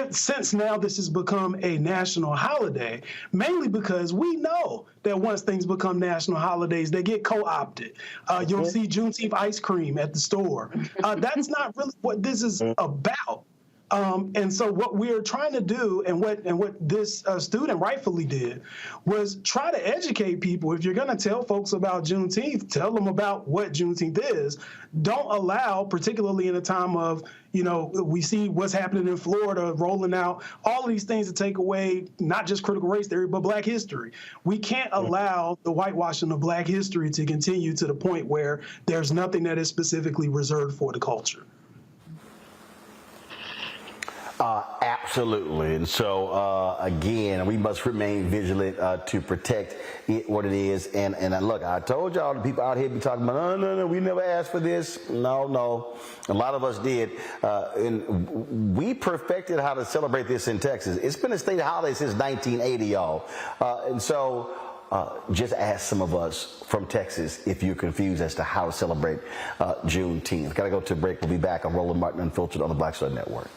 since now this has become a national holiday, mainly because we know that once things become national holidays, they get co-opted. You'll see Juneteenth ice cream at the store. That's not really what this is about. And so what we're trying to do, and what this student rightfully did, was try to educate people. If you're going to tell folks about Juneteenth, tell them about what Juneteenth is. Don't allow, particularly in a time of, we see what's happening in Florida, rolling out all of these things to take away not just critical race theory, but Black history. We can't allow the whitewashing of Black history to continue to the point where there's nothing that is specifically reserved for the culture. Absolutely. And so, again, we must remain vigilant to protect it, what it is. And look, I told y'all, the people out here be talking about, no, we never asked for this. No. A lot of us did. And we perfected how to celebrate this in Texas. It's been a state holiday since 1980, y'all. And so just ask some of us from Texas if you're confused as to how to celebrate Juneteenth. Got to go to a break. We'll be back on Roland Martin Unfiltered on the Black Star Network.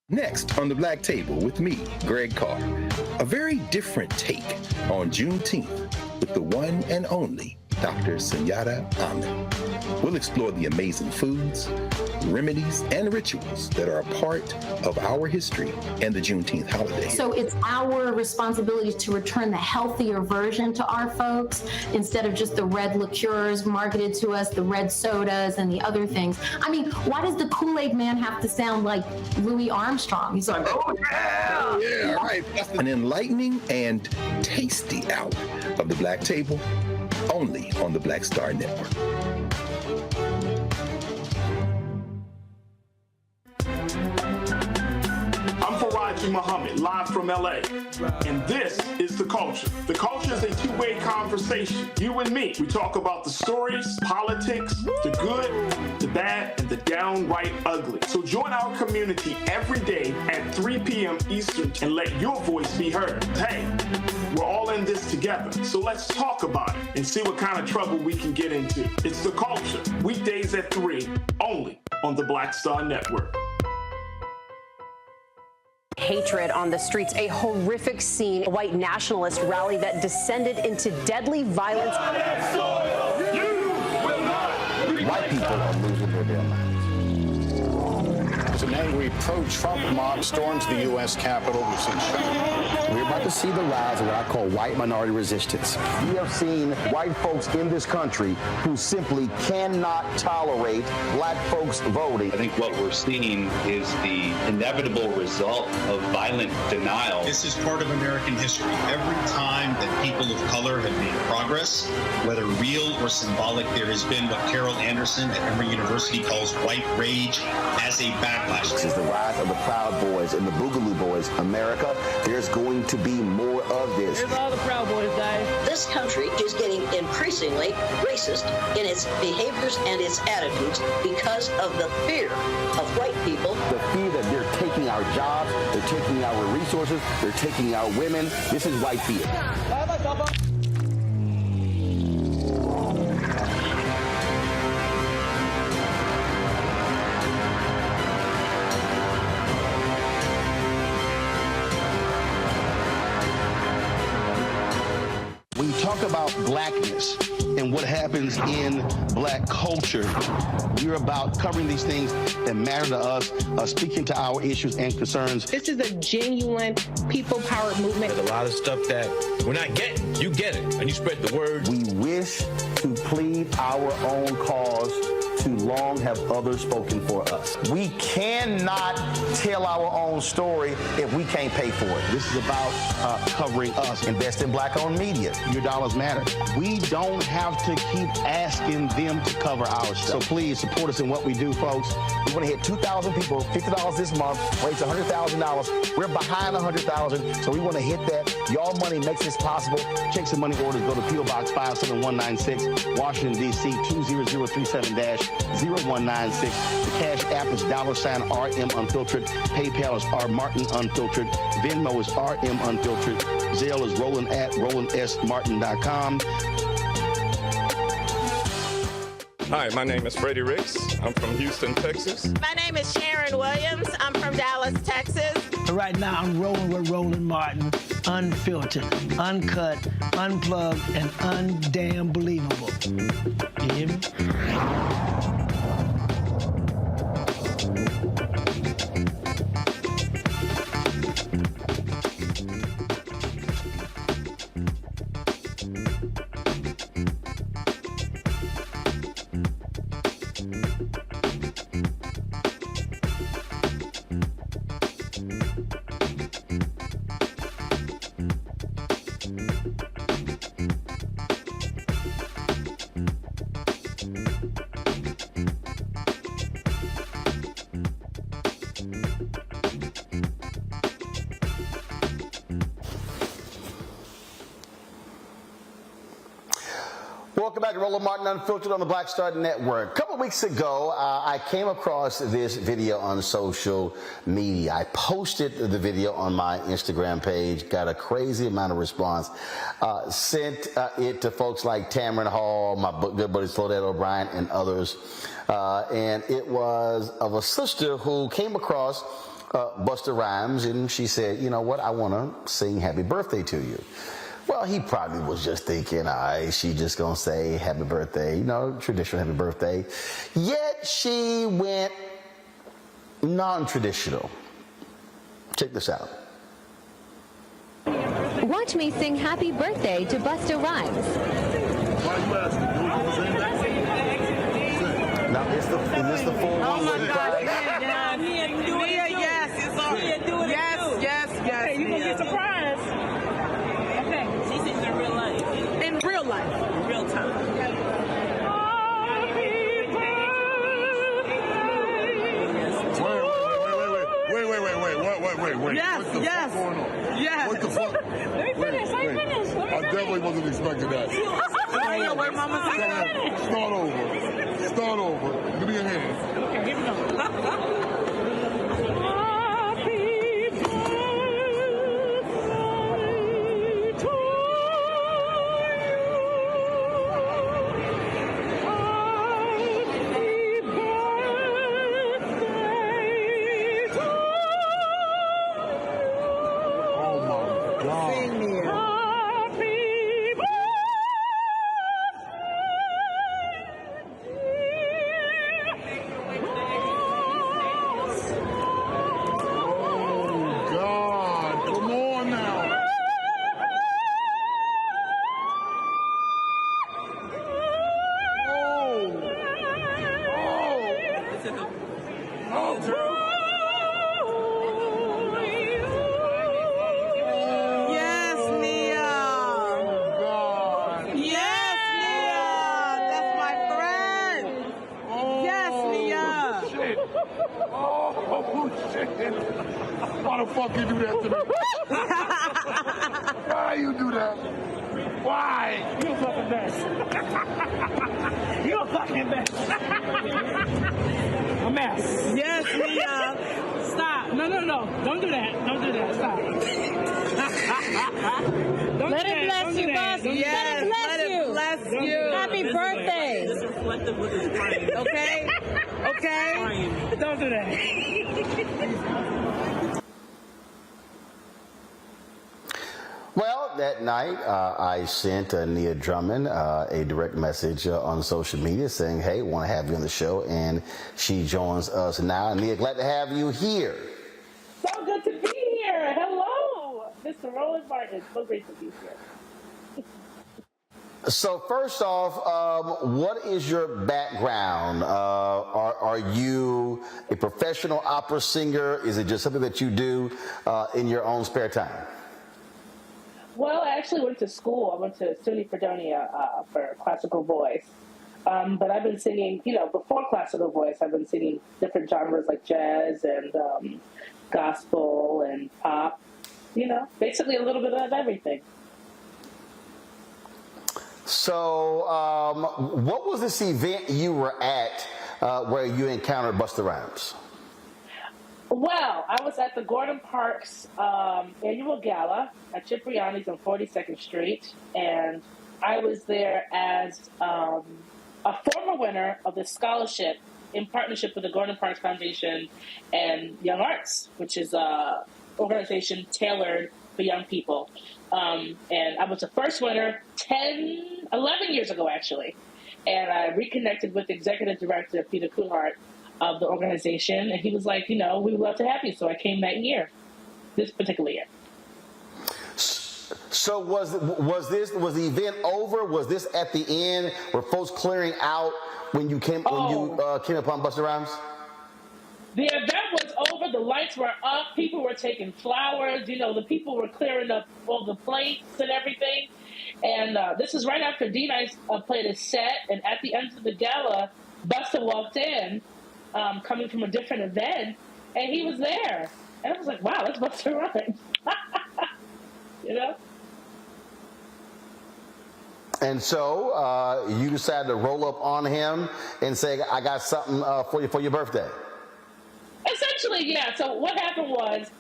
Next on the Black Table with me, Greg Carr, a very different take on Juneteenth with the one and only Dr. Sunyata Ahmed. We'll explore the amazing foods, remedies, and rituals that are a part of our history and the Juneteenth holiday. So it's our responsibility to return the healthier version to our folks instead of just the red liqueurs marketed to us, the red sodas and the other things. I mean, why does the Kool-Aid man have to sound like Louis Armstrong? He's like, oh yeah! Yeah, right. An enlightening and tasty hour of the Black Table, only on the Black Star Network. Muhammad, live from LA. And this is The Culture. The Culture is a two-way conversation. You and me. We talk about the stories, politics, the good, the bad, and the downright ugly. So join our community every day at 3 p.m. Eastern and let your voice be heard. Hey, we're all in this together. So let's talk about it and see what kind of trouble we can get into. It's The Culture. Weekdays at 3, only on the Black Star Network. Hatred on the streets, a horrific scene, a white nationalist rally that descended into deadly violence. White people are losing their damn minds. An angry pro-Trump mob storms the U.S. Capitol. We've seen shooting. We're about to see the rise of what I call white minority resistance. We have seen white folks in this country who simply cannot tolerate black folks voting. I think what we're seeing is the inevitable result of violent denial. This is part of American history. Every time that people of color have made progress, whether real or symbolic, there has been what Carol Anderson at Emory University calls white rage as a backlash. This is the rise of the Proud Boys and the Boogaloo Boys. America, there's going to be more of this. Here's all the Proud Boys, guys. This country is getting increasingly racist in its behaviors and its attitudes because of the fear of white people. The fear that they're taking our jobs, they're taking our resources, they're taking our women. This is white fear. When you talk about blackness and what happens in black culture, we're about covering these things that matter to us, speaking to our issues and concerns. This is a genuine people-powered movement. There's a lot of stuff that we're not getting. You get it, and you spread the word. We wish to plead our own cause. Too long have others spoken for us. We cannot tell our own story if we can't pay for it. This is about covering us. Invest in black-owned media. Your dollars matter. We don't have to keep asking them to cover our stuff. So please support us in what we do, folks. We want to hit 2,000 people, $50 this month, raise $100,000. We're behind 100,000, so we want to hit that. Y'all money makes this possible. Checks and money orders go to P.O. Box 57196, Washington, D.C. 20037-0196. The Cash App is $RM Unfiltered. PayPal is R Martin Unfiltered. Venmo is RM Unfiltered. Zelle is Roland at RolandSMartin.com. Hi, my name is Freddie Ricks. I'm from Houston, Texas. My name is Sharon Williams. I'm from Dallas, Texas. Right now, I'm rolling with Roland Martin, unfiltered, uncut, unplugged, and undamn believable. You hear me? Roland Martin Unfiltered on the Black Star Network. A couple weeks ago, I came across this video on social media. I posted the video on my Instagram page, got a crazy amount of response, sent it to folks like Tamron Hall, my good buddy Claudette O'Brien, and others. And it was of a sister who came across Busta Rhymes, and she said, you know what, I want to sing happy birthday to you. Well, he probably was just thinking, she just gonna say happy birthday, you know, traditional happy birthday. Yet she went non-traditional. Check this out. Watch me sing happy birthday to Busta Rhymes. Now, is this the full one? Oh my God! Nia, yes, it's all. Yes. Okay, you gonna get surprised? Okay, she sings in real life. In real life, in real time. Wait. Yes. What the fuck? Let me finish. I definitely wasn't expecting that. Where Mama's Start over. Give me your hand. Okay, here we go. Why the fuck you do that to me? Why you do that? Why? You a fucking mess. You a fucking mess. A mess. Yes, Nia. Stop. No. Don't do that. Stop. Let it bless you, Busta. Yes, let it bless you. Happy birthday. This is reflective with his brain. Okay? Don't do that. Well, that night, I sent Nia Drummond a direct message on social media saying, hey, want to have you on the show, and she joins us now. Nia, glad to have you here. So good to be here. Hello, Mr. Roland Martin. So great to be here. So first off, what is your background? Are you a professional opera singer? Is it just something that you do in your own spare time? Well, I actually went to school. I went to SUNY Fredonia for classical voice. But I've been singing, before classical voice, I've been singing different genres like jazz and gospel and pop, basically a little bit of everything. So what was this event you were at where you encountered Busta Rhymes? Well, I was at the Gordon Parks annual gala at Cipriani's on 42nd Street, and I was there as a former winner of the scholarship in partnership with the Gordon Parks Foundation and Young Arts, which is an organization tailored for young people. And I was the first winner 11 years ago, actually. And I reconnected with the executive director, Peter Kuhart, of the organization, and he was like, we would love to have you. So I came that year, this particular year. So was the event over? Was this at the end? Were folks clearing out when you came upon Busta Rhymes? The event was over. The lights were up. People were taking flowers. The people were clearing up all the plates and everything. And this is right after D-Nice played a set. And at the end of the gala, Busta walked in, coming from a different event, and he was there. And I was like, wow, that's Busta Rhymes. And so you decided to roll up on him and say, I got something for you for your birthday. Essentially, yeah. So what happened was,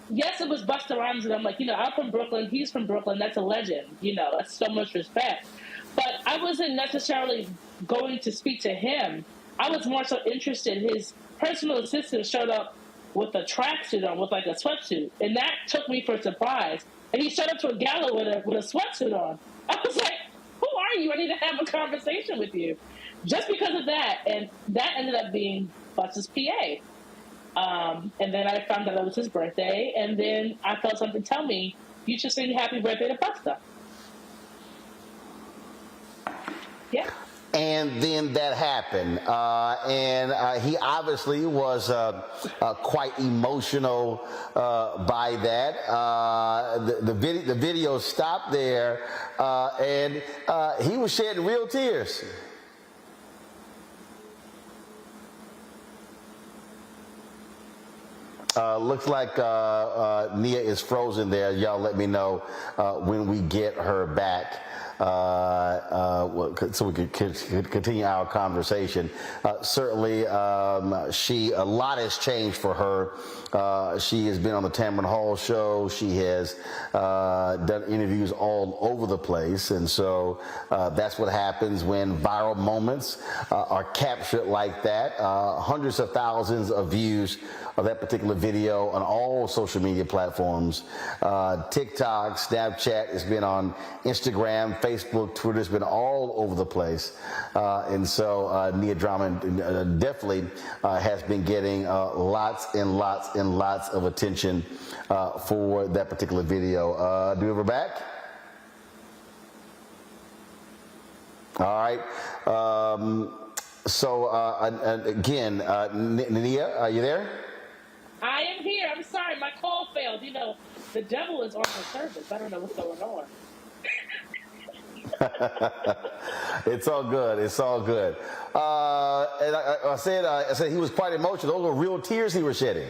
yes, it was Busta Rhymes, and I'm like, I'm from Brooklyn, he's from Brooklyn, that's a legend, that's so much respect. But I wasn't necessarily going to speak to him. I was more so interested. His personal assistant showed up with a tracksuit on, with like a sweatsuit, and that took me for a surprise. And he showed up to a gala with a sweatsuit on. I was like, who are you? I need to have a conversation with you. Just because of that, and that ended up being Busta's PA. And then I found out it was his birthday, and then I felt something tell me, you should sing happy birthday to Busta. Yeah. And then that happened, and he obviously was quite emotional by that. The video stopped there, and he was shedding real tears. Looks like Nia is frozen there. Y'all let me know when we get her back. So we could continue our conversation. Certainly, a lot has changed for her. She has been on the Tamron Hall show. She has done interviews all over the place, and so that's what happens when viral moments are captured like that. Hundreds of thousands of views of that particular video on all social media platforms. TikTok, Snapchat, it's been on Instagram, Facebook, Twitter, it's been all over the place. And so Nia Drummond definitely has been getting lots and lots and lots of attention for that particular video. Do we have her back? All right. Again, Nia, are you there? I am here. I'm sorry, my call failed. The devil is on the service. I don't know what's going on. It's all good. It's all good. And I said he was quite emotional. Those were real tears he was shedding.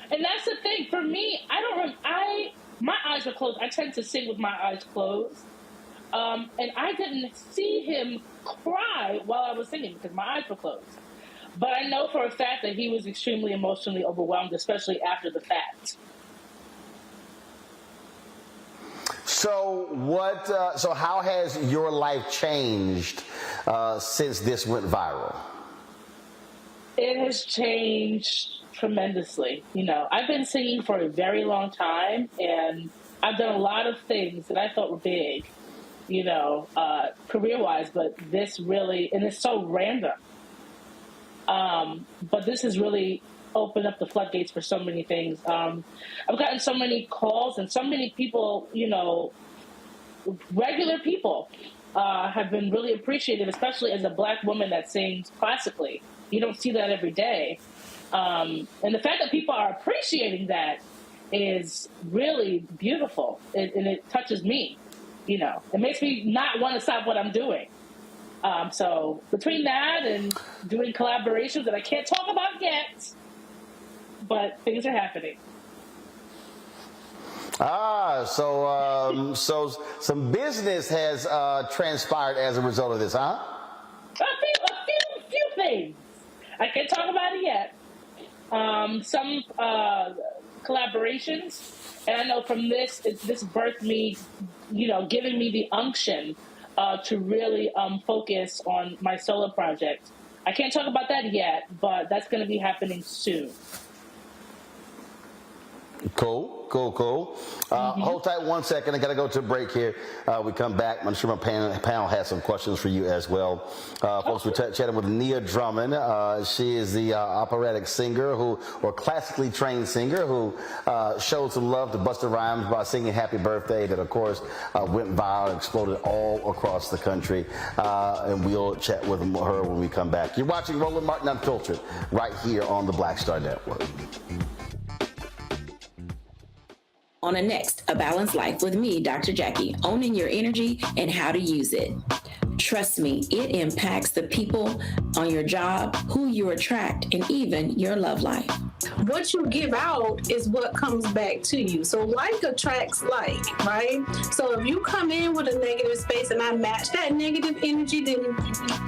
And that's the thing. For me, my eyes were closed. I tend to sing with my eyes closed. And I didn't see him cry while I was singing because my eyes were closed. But I know for a fact that he was extremely emotionally overwhelmed, especially after the fact. So how has your life changed since this went viral? It has changed tremendously. I've been singing for a very long time, and I've done a lot of things that I thought were big, career-wise, but this really, and it's so random. But this has really opened up the floodgates for so many things. I've gotten so many calls, and so many people, regular people, have been really appreciative, especially as a Black woman that sings classically. You don't see that every day. And the fact that people are appreciating that is really beautiful, and it touches me. It makes me not want to stop what I'm doing. So between that and doing collaborations that I can't talk about yet, but things are happening. So some business has transpired as a result of this, huh? A few things. I can't talk about it yet. Some collaborations, and I know from this birthed me, giving me the unction to really focus on my solo project. I can't talk about that yet, but that's going to be happening soon. Cool. Hold tight 1 second. I got to go to a break here. We come back. I'm sure my panel has some questions for you as well. Folks, we're chatting with Nia Drummond. She is the operatic singer or classically trained singer who showed some love to Busta Rhymes by singing Happy Birthday that, of course, went viral and exploded all across the country. And we'll chat with her when we come back. You're watching Roland Martin Unfiltered right here on the Black Star Network. On the next, A Balanced Life with me, Dr. Jackie, owning your energy and how to use it. Trust me, it impacts the people on your job, who you attract, and even your love life. What you give out is what comes back to you. So like attracts like, right? So if you come in with a negative space and I match that negative energy, then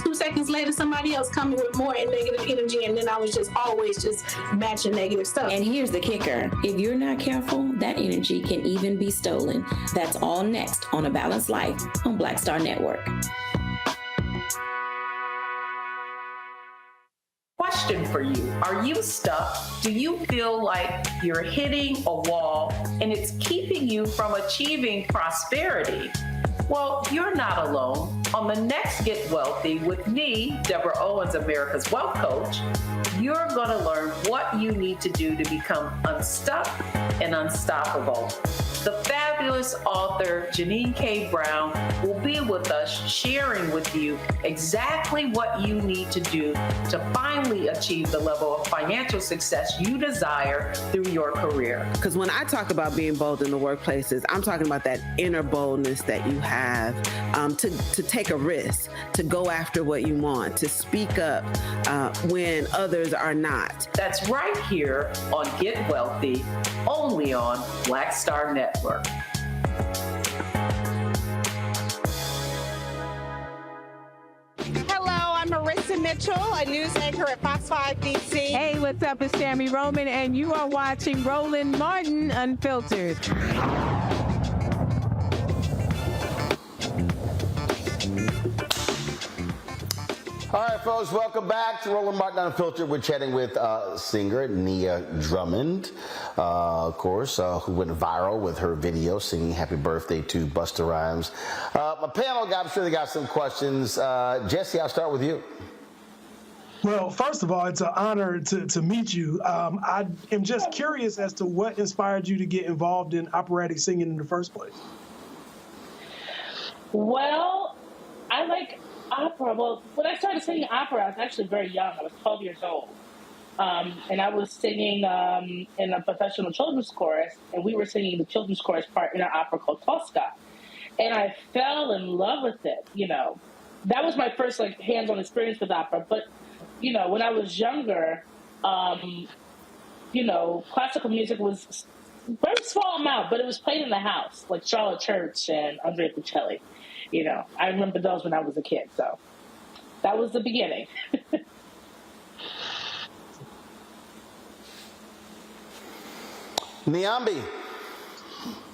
2 seconds later somebody else coming with more negative energy, and then I was just always just matching negative stuff. And here's the kicker. If you're not careful, that energy can even be stolen. That's all next on A Balanced Life on Black Star Network. Question for you. Are you stuck? Do you feel like you're hitting a wall and it's keeping you from achieving prosperity? Well, you're not alone. On the next Get Wealthy with me, Deborah Owens, America's Wealth Coach, you're going to learn what you need to do to become unstuck and unstoppable. The fabulous author Janine K. Brown will be with us sharing with you exactly what you need to do to finally achieve the level of financial success you desire through your career. Because when I talk about being bold in the workplaces, I'm talking about that inner boldness that you have to take a risk, to go after what you want, to speak up when others are not. That's right here on Get Wealthy, only on Black Star Network. Hello, I'm Marissa Mitchell, a news anchor at Fox 5 DC. Hey, what's up? It's Tammy Roman, and you are watching Roland Martin Unfiltered. All right, folks, welcome back to Roland Martin Unfiltered. We're chatting with singer Nia Drummond, of course, who went viral with her video singing Happy Birthday to Busta Rhymes. My panel, I'm sure they got some questions. Jesse, I'll start with you. Well, first of all, it's an honor to meet you. I am just curious as to what inspired you to get involved in operatic singing in the first place. Well, I like opera. Well, when I started singing opera, I was actually very young. I was 12 years old. And I was singing in a professional children's chorus, and we were singing the children's chorus part in our opera called Tosca. And I fell in love with it, you know. That was my first, like, hands-on experience with opera. But, you know, when I was younger, you know, classical music was very small amount, but it was played in the house, like Charlotte Church and Andrea Bocelli. You know, I remember those when I was a kid, so that was the beginning. Niambi.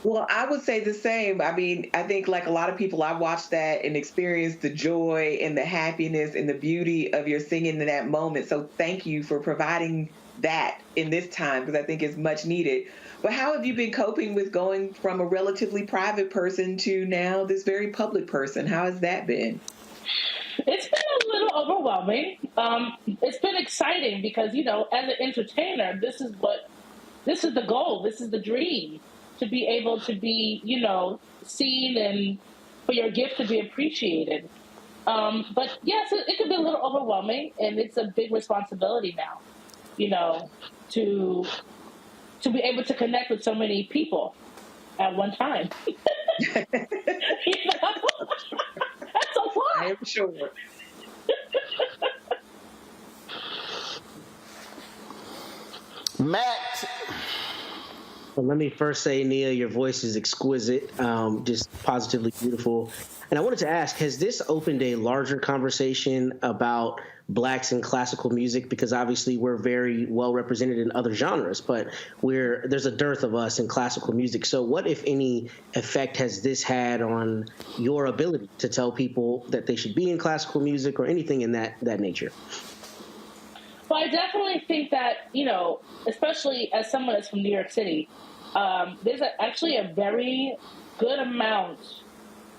Well, I would say the same. I mean, I think like a lot of people, I watched that and experienced the joy and the happiness and the beauty of your singing in that moment. So thank you for providing that in this time, because I think it's much needed. But how have you been coping with going from a relatively private person to now this very public person? How has that been? It's been a little overwhelming. It's been exciting because, you know, as an entertainer, this is the goal. This is the dream, to be able to be, you know, seen and for your gift to be appreciated. But yes, it can be a little overwhelming, and it's a big responsibility now, you know, to be able to connect with so many people at one time. You know? That's a lot. I am sure. Matt. Well, let me first say, Nia, your voice is exquisite, just positively beautiful. And I wanted to ask, has this opened a larger conversation about Blacks in classical music? Because obviously we're very well represented in other genres, but there's a dearth of us in classical music. So what, if any, effect has this had on your ability to tell people that they should be in classical music or anything in that nature? Well, I definitely think that, you know, especially as someone that's from New York City, there's actually a very good amount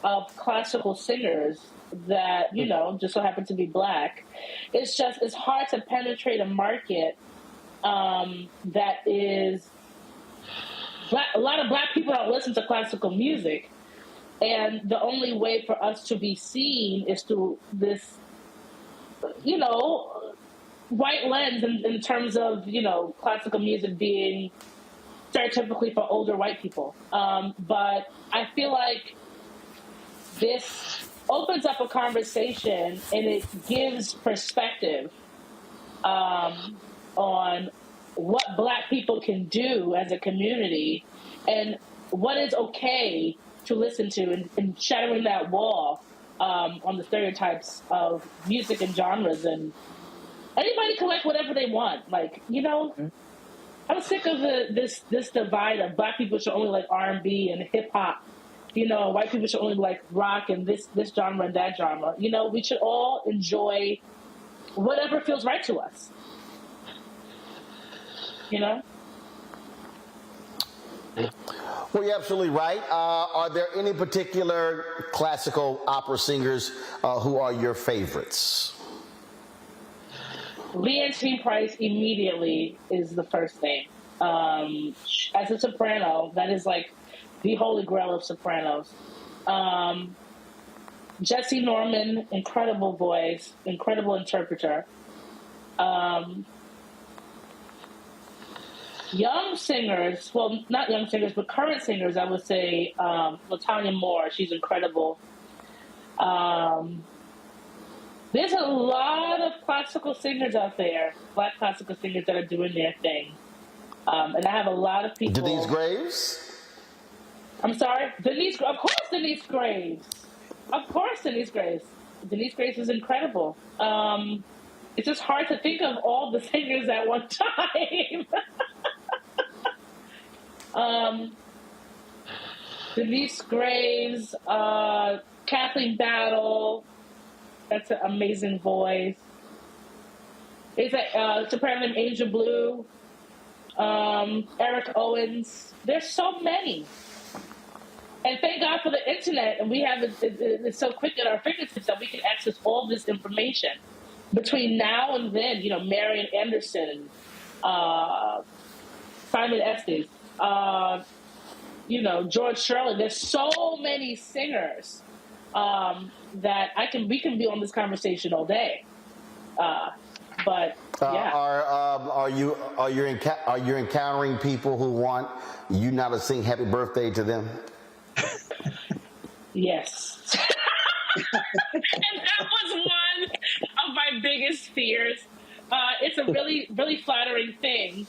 of classical singers that, you know, just so happen to be Black. It's hard to penetrate a market that is Black. A lot of Black people don't listen to classical music, and the only way for us to be seen is through this, you know, white lens in terms of, you know, classical music being stereotypically for older white people. But I feel like this opens up a conversation, and it gives perspective on what Black people can do as a community and what is okay to listen to, and shattering that wall on the stereotypes of music and genres. And anybody can like whatever they want. Like, you know, I'm sick of this divide of Black people should only like R&B and hip hop. You know, white people should only like rock and this genre and that genre. You know, we should all enjoy whatever feels right to us. You know? Well, you're absolutely right. Are there any particular classical opera singers who are your favorites? Leontine Price immediately is the first name. As a soprano, that is like the holy grail of sopranos. Jesse Norman, incredible voice, incredible interpreter. Young singers, well, not young singers, but current singers, I would say LaTanya Moore, she's incredible. There's a lot of classical singers out there, Black classical singers that are doing their thing. And I have a lot of people. Denise Graves? I'm sorry? Of course Denise Graves. Of course Denise Graves. Denise Graves is incredible. It's just hard to think of all the singers at one time. Denise Graves, Kathleen Battle, that's an amazing voice. There's a soprano named Angel Blue, Eric Owens. There's so many. And thank God for the internet, and we have it's so quick at our fingertips that we can access all this information. Between now and then, you know, Marian Anderson, Simon Estes, you know, George Shirley. There's so many singers that we can be on this conversation all day. But yeah. Are you encountering people who want you now to sing Happy Birthday to them? Yes. And that was one of my biggest fears. It's a really, really flattering thing.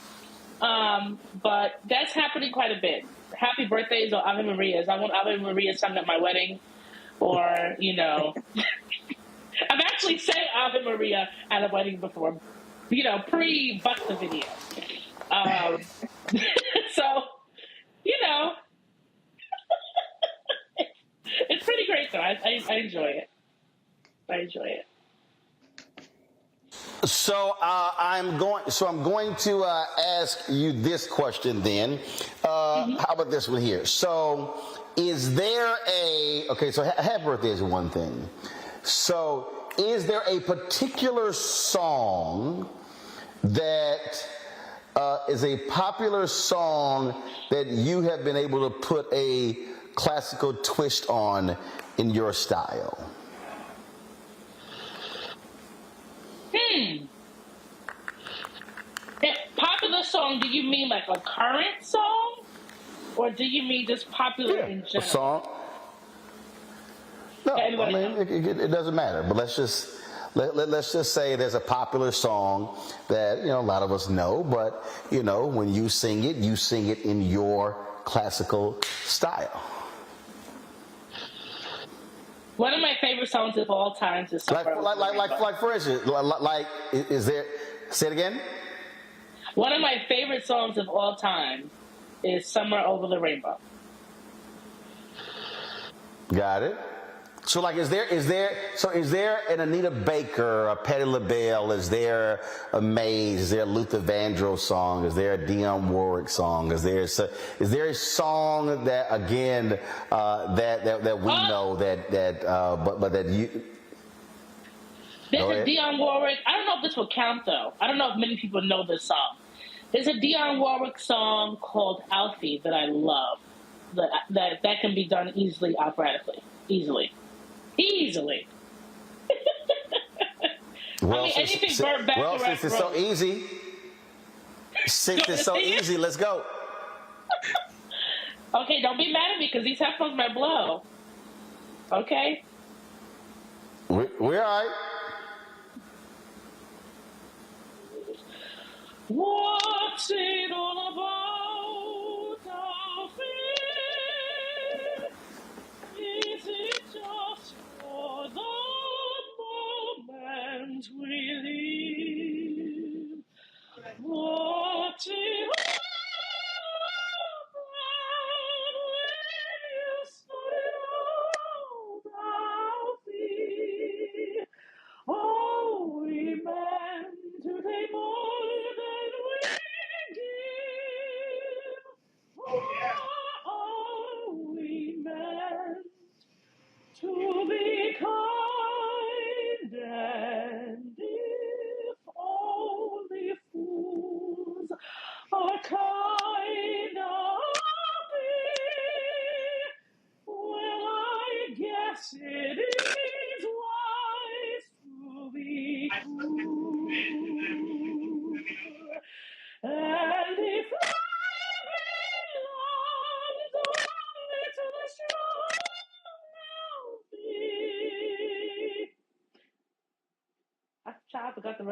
But that's happening quite a bit. Happy birthdays or Ave Marias. I want Ave Maria sung at my wedding. Or, you know, I've actually sang Ave Maria at a wedding before, you know, pre-Busta video. So, you know, it's pretty great though. I enjoy it. I enjoy it. So I'm going to ask you this question then. How about this one here? So is there so Happy Birthday is one thing. So is there a particular song that is a popular song that you have been able to put a classical twist on in your style? Popular song, do you mean like a current song? Or do you mean just popular in general? A song? No, I mean, it doesn't matter. But let's just say there's a popular song that, you know, a lot of us know, but, you know, when you sing it in your classical style. One of my favorite songs of all time is like for instance, is there? Say it again. One of my favorite songs of all time is "Summer Over the Rainbow." Got it. So, like, is there an Anita Baker, a Patti LaBelle? Is there a Mays? Is there a Luther Vandross song? Is there a Dionne Warwick song? Is there a song that again that we know but that you? There's a Dionne Warwick. I don't know if this will count though. I don't know if many people know this song. There's a Dionne Warwick song called Alfie that I love. That can be done easily operatically. Easily. Well, I mean, anything Burt Bacharach since it's so easy, let's go. Okay, don't be mad at me because these headphones might blow. Okay? We're all right. What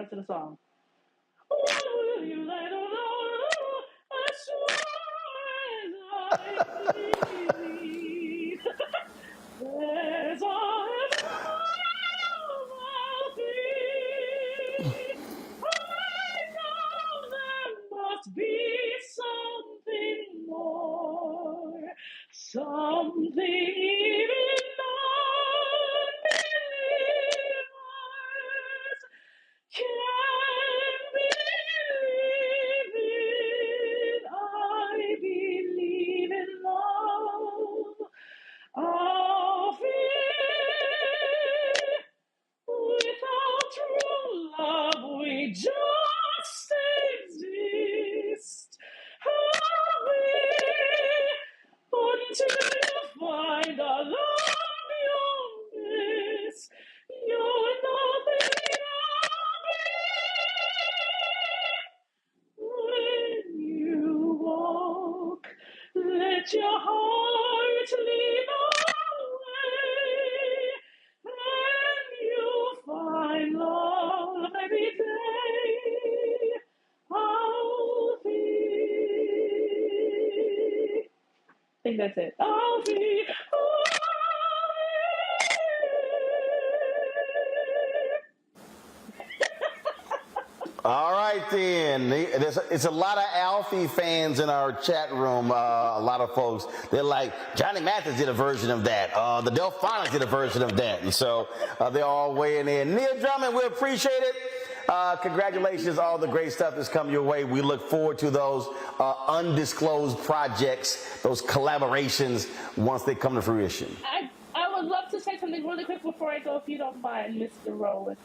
rest of the song. What will you let know? As sure as I believe, there's always I'll be. I know there must be something more, something even unbelievers can't believe in. I believe in love. I'll feel without true love we just exist. Until you find a love beyond this, you're nothing I'll be. When you walk, let your heart lead the way, and you'll find love every day. I'll be. I think that's it. I'll be. All right, then. It's a lot of Alfie fans in our chat room. A lot of folks, they're like, Johnny Mathis did a version of that. The Delphonics did a version of that. And so they're all weighing in. Nia Drummond, we appreciate it. Congratulations. All the great stuff has come your way. We look forward to those undisclosed projects, those collaborations, once they come to fruition. I would love to say something really quick before I go, if you don't mind, Mr. Roland.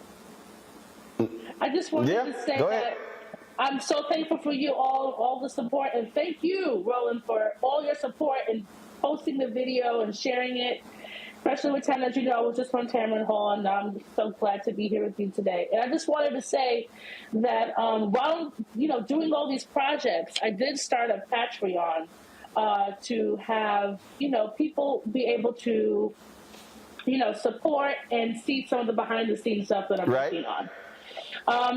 I just wanted to say that I'm so thankful for you all the support, and thank you, Roland, for all your support in posting the video and sharing it. Especially with time, as you know, I was just from Tamron Hall, and I'm so glad to be here with you today. And I just wanted to say that while doing all these projects, I did start a Patreon to have people be able to support and see some of the behind the scenes stuff that I'm working on.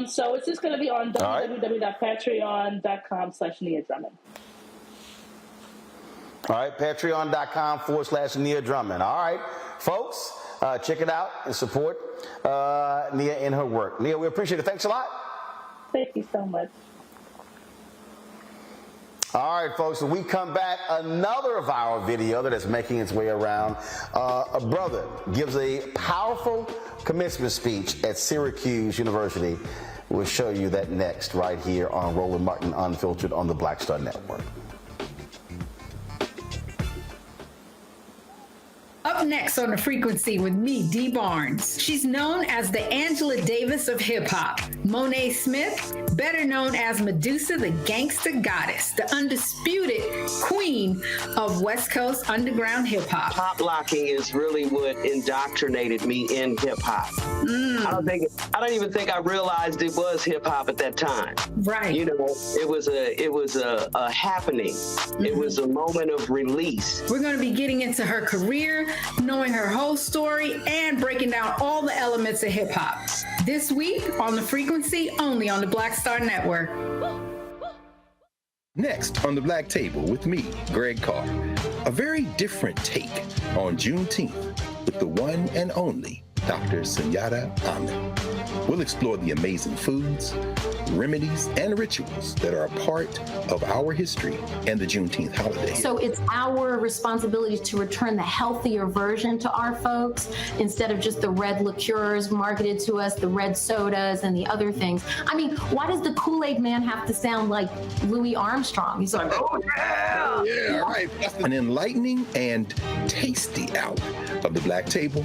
So it's just going to be on www.patreon.com/Nia Drummond. All right, patreon.com/Nia Drummond. All right, folks, check it out and support Nia in her work. Nia, we appreciate it. Thanks a lot. Thank you so much. All right, folks, when we come back, another viral video that is making its way around. A brother gives a powerful commencement speech at Syracuse University. We'll show you that next right here on Roland Martin Unfiltered on the Black Star Network. Up next on The Frequency with me, Dee Barnes. She's known as the Angela Davis of hip-hop. Monet Smith, better known as Medusa, the gangsta goddess, the undisputed queen of West Coast underground hip-hop. Pop locking is really what indoctrinated me in hip-hop. I don't even think I realized it was hip-hop at that time. Right. It was a happening. It was a moment of release. We're going to be getting into her career, knowing her whole story, and breaking down all the elements of hip-hop. This week on The Frequency, only on the Black Star Network. Next on The Black Table with me, Greg Carr. A very different take on Juneteenth with the one and only Dr. Sunyata Ahmed. We'll explore the amazing foods, remedies, and rituals that are a part of our history and the Juneteenth holiday. So it's our responsibility to return the healthier version to our folks instead of just the red liqueurs marketed to us, the red sodas and the other things. I mean, why does the Kool-Aid man have to sound like Louis Armstrong? He's like, oh yeah! Yeah, right. An enlightening and tasty hour of The Black Table,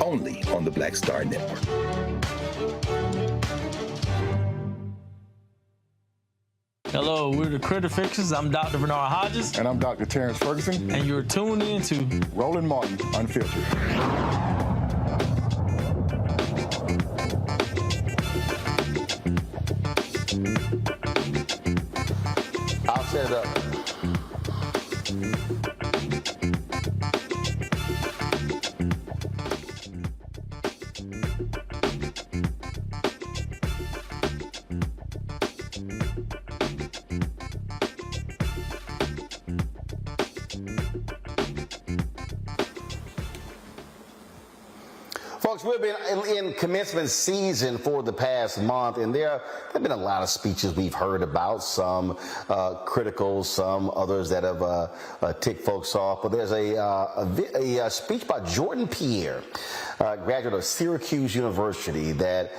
only on the Black Star Network. Hello, we're the Critter Fixers. I'm Dr. Bernard Hodges. And I'm Dr. Terrence Ferguson. And you're tuned in to Roland Martin Unfiltered. I'll set it up. we've been in commencement season for the past month, and there have been a lot of speeches we've heard about, some critical, some others that have ticked folks off. But there's a speech by Jordan Pierre, graduate of Syracuse University, that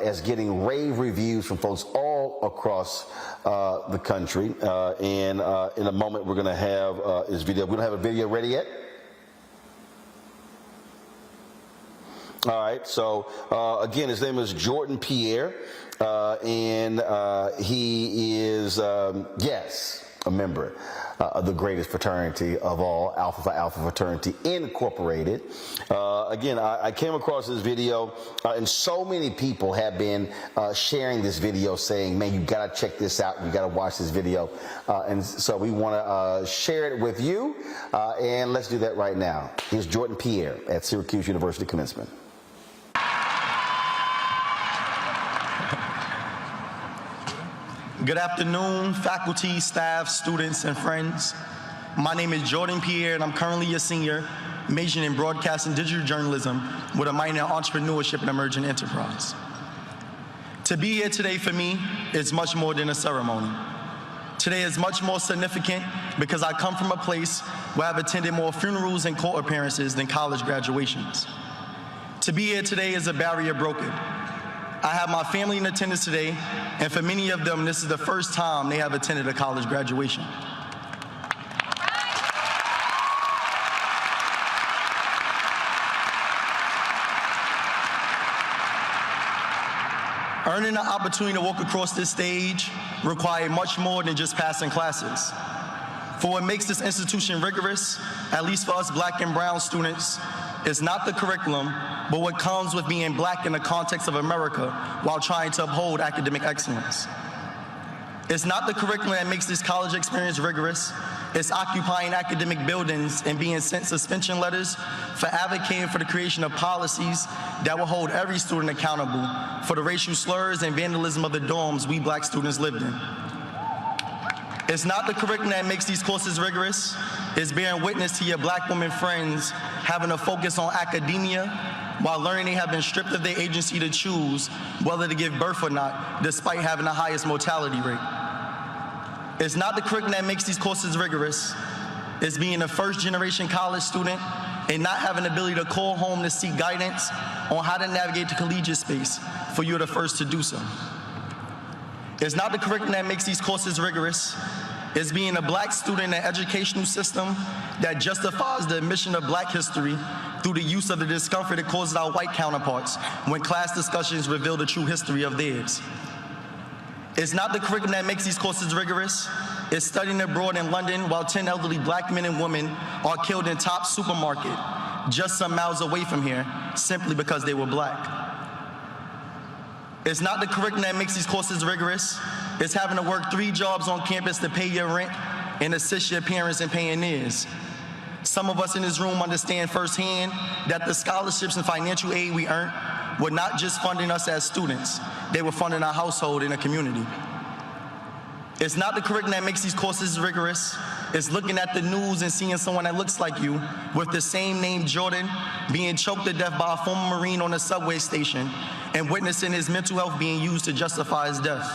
is getting rave reviews from folks all across the country. And in a moment, we're going to have his video. We don't have a video ready yet. All right, so again, his name is Jordan Pierre, and he is, yes, a member of the greatest fraternity of all, Alpha Phi Alpha Fraternity Incorporated. Again, I came across this video, and so many people have been sharing this video saying, man, you got to check this out. You got to watch this video. And so we want to share it with you, and let's do that right now. Here's Jordan Pierre at Syracuse University Commencement. Good afternoon, faculty, staff, students, and friends. My name is Jordan Pierre, and I'm currently a senior, majoring in broadcast and digital journalism with a minor in entrepreneurship and emerging enterprise. To be here today for me is much more than a ceremony. Today is much more significant because I come from a place where I've attended more funerals and court appearances than college graduations. To be here today is a barrier broken. I have my family in attendance today, and for many of them, this is the first time they have attended a college graduation. Earning the opportunity to walk across this stage required much more than just passing classes. For what makes this institution rigorous, at least for us Black and brown students, is not the curriculum, but what comes with being Black in the context of America while trying to uphold academic excellence. It's not the curriculum that makes this college experience rigorous. It's occupying academic buildings and being sent suspension letters for advocating for the creation of policies that will hold every student accountable for the racial slurs and vandalism of the dorms we Black students lived in. It's not the curriculum that makes these courses rigorous. It's bearing witness to your Black women friends having a focus on academia while learning they have been stripped of their agency to choose whether to give birth or not, despite having the highest mortality rate. It's not the curriculum that makes these courses rigorous. It's being a first-generation college student and not having the ability to call home to seek guidance on how to navigate the collegiate space, for you're the first to do so. It's not the curriculum that makes these courses rigorous. It's being a Black student in an educational system that justifies the omission of Black history through the use of the discomfort it causes our white counterparts when class discussions reveal the true history of theirs. It's not the curriculum that makes these courses rigorous. It's studying abroad in London while 10 elderly Black men and women are killed in Top supermarket just some miles away from here simply because they were Black. It's not the curriculum that makes these courses rigorous. It's having to work 3 jobs on campus to pay your rent and assist your parents in paying theirs. Some of us in this room understand firsthand that the scholarships and financial aid we earned were not just funding us as students, they were funding our household and the community. It's not the curriculum that makes these courses rigorous. It's looking at the news and seeing someone that looks like you with the same name, Jordan, being choked to death by a former Marine on a subway station and witnessing his mental health being used to justify his death.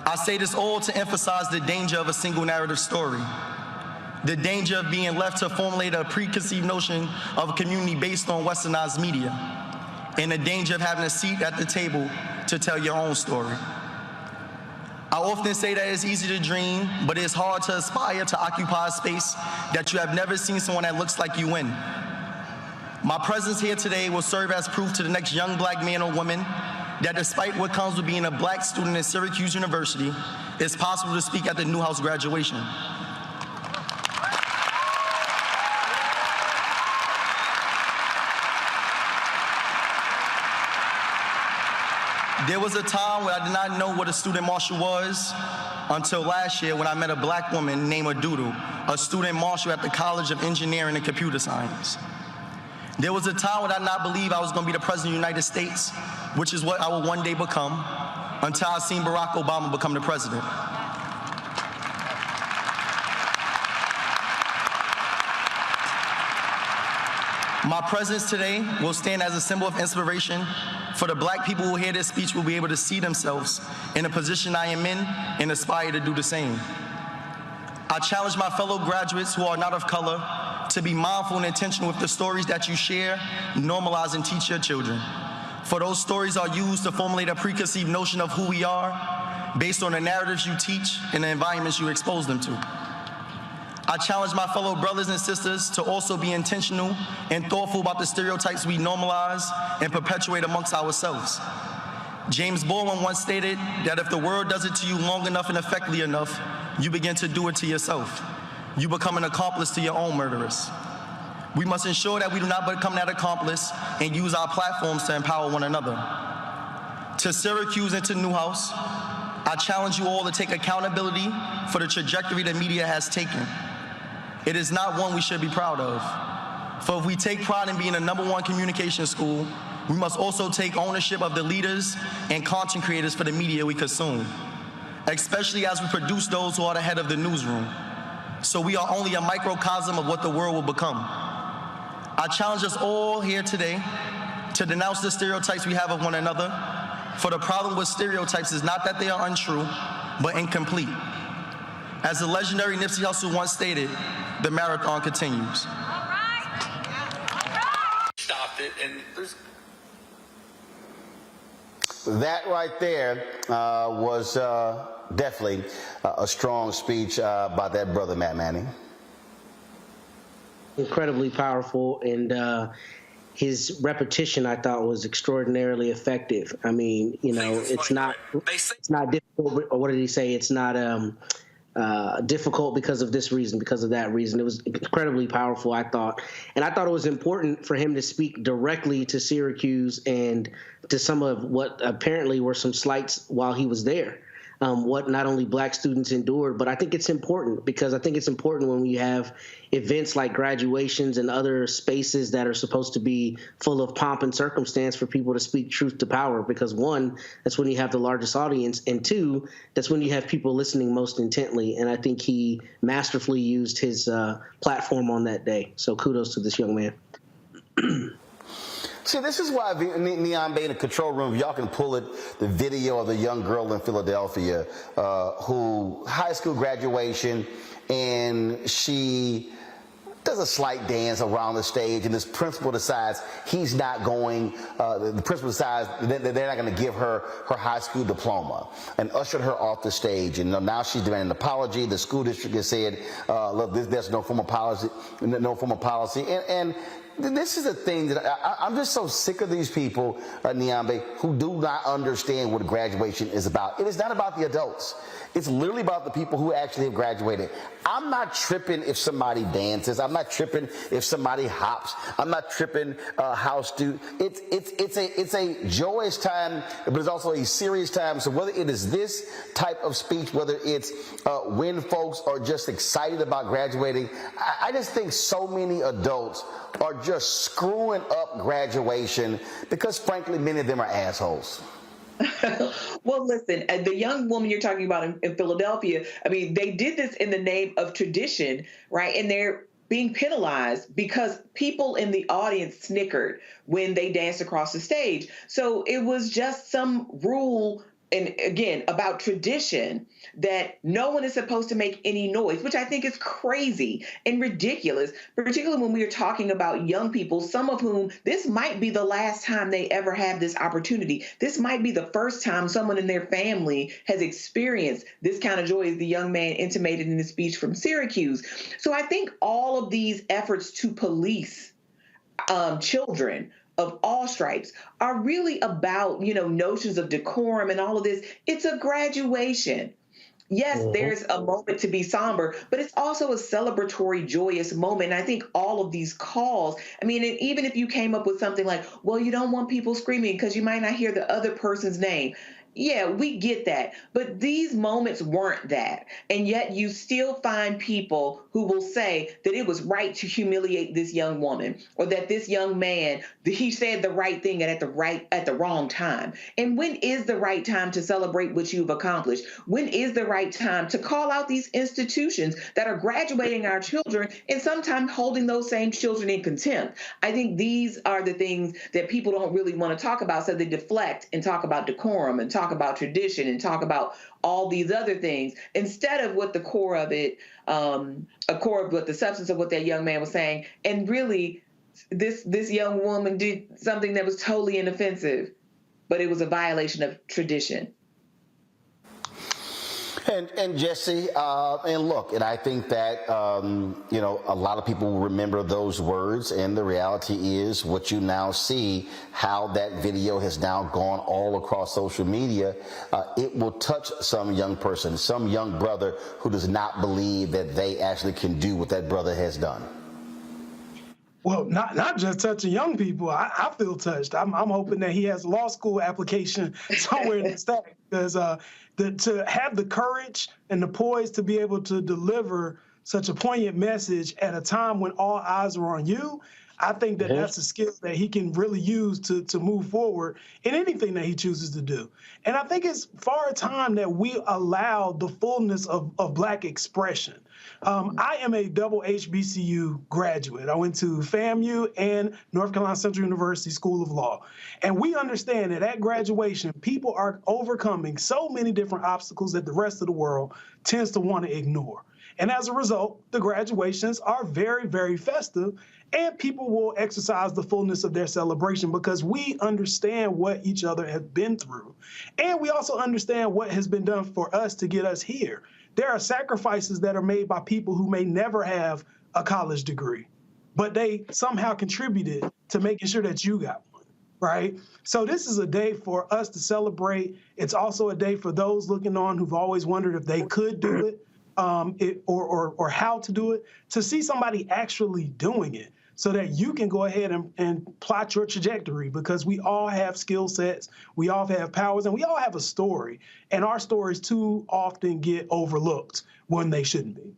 I say this all to emphasize the danger of a single narrative story, the danger of being left to formulate a preconceived notion of a community based on westernized media, and the danger of having a seat at the table to tell your own story. I often say that it's easy to dream, but it's hard to aspire to occupy a space that you have never seen someone that looks like you in. My presence here today will serve as proof to the next young Black man or woman that despite what comes with being a Black student at Syracuse University, it's possible to speak at the Newhouse graduation. There was a time when I did not know what a student marshal was until last year when I met a Black woman named Adudu, a student marshal at the College of Engineering and Computer Science. There was a time when I did not believe I was going to be the President of the United States, which is what I will one day become, until I seen Barack Obama become the president. My presence today will stand as a symbol of inspiration for the Black people who hear this speech will be able to see themselves in the position I am in and aspire to do the same. I challenge my fellow graduates who are not of color to be mindful and intentional with the stories that you share, normalize, and teach your children. For those stories are used to formulate a preconceived notion of who we are based on the narratives you teach and the environments you expose them to. I challenge my fellow brothers and sisters to also be intentional and thoughtful about the stereotypes we normalize and perpetuate amongst ourselves. James Baldwin once stated that if the world does it to you long enough and effectively enough, you begin to do it to yourself. You become an accomplice to your own murderers. We must ensure that we do not become that accomplice and use our platforms to empower one another. To Syracuse and to Newhouse, I challenge you all to take accountability for the trajectory the media has taken. It is not one we should be proud of. For if we take pride in being the #1 communication school, we must also take ownership of the leaders and content creators for the media we consume, especially as we produce those who are the head of the newsroom. So we are only a microcosm of what the world will become. I challenge us all here today to denounce the stereotypes we have of one another, for the problem with stereotypes is not that they are untrue, but incomplete. As the legendary Nipsey Hussle once stated, the marathon continues. Stopped it, and there's... That right there was definitely a strong speech by that brother, Matt Manning. Incredibly powerful, and his repetition, I thought, was extraordinarily effective. I mean, you know, it's not difficult, or what did he say? It's not difficult because of this reason, because of that reason. It was incredibly powerful, I thought. And I thought it was important for him to speak directly to Syracuse and to some of what apparently were some slights while he was there. What not only Black students endured, but I think it's important because I think it's important when we have events like graduations and other spaces that are supposed to be full of pomp and circumstance for people to speak truth to power, because one, that's when you have the largest audience, and two, that's when you have people listening most intently. And I think he masterfully used his platform on that day. So kudos to this young man. See, this is why Neon Bay in the control room, y'all can pull it, the video of the young girl in Philadelphia who high school graduation, and she does a slight dance around the stage, and this principal decides he's not going, the principal decides that they're not going to give her her high school diploma and ushered her off the stage. And now she's demanding an apology. The school district has said, look, there's no formal policy, and this is a thing that I'm just so sick of these people, Niambe, who do not understand what graduation is about. It is not about the adults. It's literally about the people who actually have graduated. I'm not tripping if somebody dances. I'm not tripping if somebody hops. I'm not tripping how it's a joyous time, but it's also a serious time. So whether it is this type of speech, whether it's when folks are just excited about graduating, I just think so many adults are just screwing up graduation because, frankly, many of them are assholes. Well, listen, the young woman you're talking about in Philadelphia, I mean, they did this in the name of tradition, right? And they're being penalized because people in the audience snickered when they danced across the stage. So it was just some rule, and again, about tradition, that no one is supposed to make any noise, which I think is crazy and ridiculous, particularly when we are talking about young people, some of whom this might be the last time they ever have this opportunity. This might be the first time someone in their family has experienced this kind of joy, as the young man intimated in his speech from Syracuse. So I think all of these efforts to police children of all stripes are really about, notions of decorum and all of this. It's a graduation. Yes, there's a moment to be somber, but it's also a celebratory, joyous moment. And I think all of these calls, I mean, and even if you came up with something like, well, you don't want people screaming because you might not hear the other person's name. Yeah, we get that. But these moments weren't that. And yet you still find people who will say that it was right to humiliate this young woman, or that this young man, he said the right thing at the wrong time. And when is the right time to celebrate what you've accomplished? When is the right time to call out these institutions that are graduating our children and sometimes holding those same children in contempt? I think these are the things that people don't really want to talk about, so they deflect and talk about decorum and talk about tradition and talk about all these other things instead of what the core of it, what the substance of what that young man was saying. And really, this young woman did something that was totally inoffensive, but it was a violation of tradition. And Jesse, and look, and I think that, a lot of people will remember those words, and the reality is what you now see, how that video has now gone all across social media. It will touch some young person, some young brother who does not believe that they actually can do what that brother has done. Well, not just touching young people. I feel touched. I'm hoping that he has a law school application somewhere in the stack, because to have the courage and the poise to be able to deliver such a poignant message at a time when all eyes are on you, I think that that's a skill that he can really use to move forward in anything that he chooses to do. And I think it's far time that we allow the fullness of Black expression. I am a double HBCU graduate. I went to FAMU and North Carolina Central University School of Law. And we understand that at graduation, people are overcoming so many different obstacles that the rest of the world tends to want to ignore. And as a result, the graduations are very, very festive, and people will exercise the fullness of their celebration because we understand what each other has been through. And we also understand what has been done for us to get us here. There are sacrifices that are made by people who may never have a college degree, but they somehow contributed to making sure that you got one, right? So this is a day for us to celebrate. It's also a day for those looking on who've always wondered if they could do it, or how to do it, to see somebody actually doing it so that you can go ahead and plot your trajectory, because we all have skill sets, we all have powers, and we all have a story. And our stories too often get overlooked when they shouldn't be.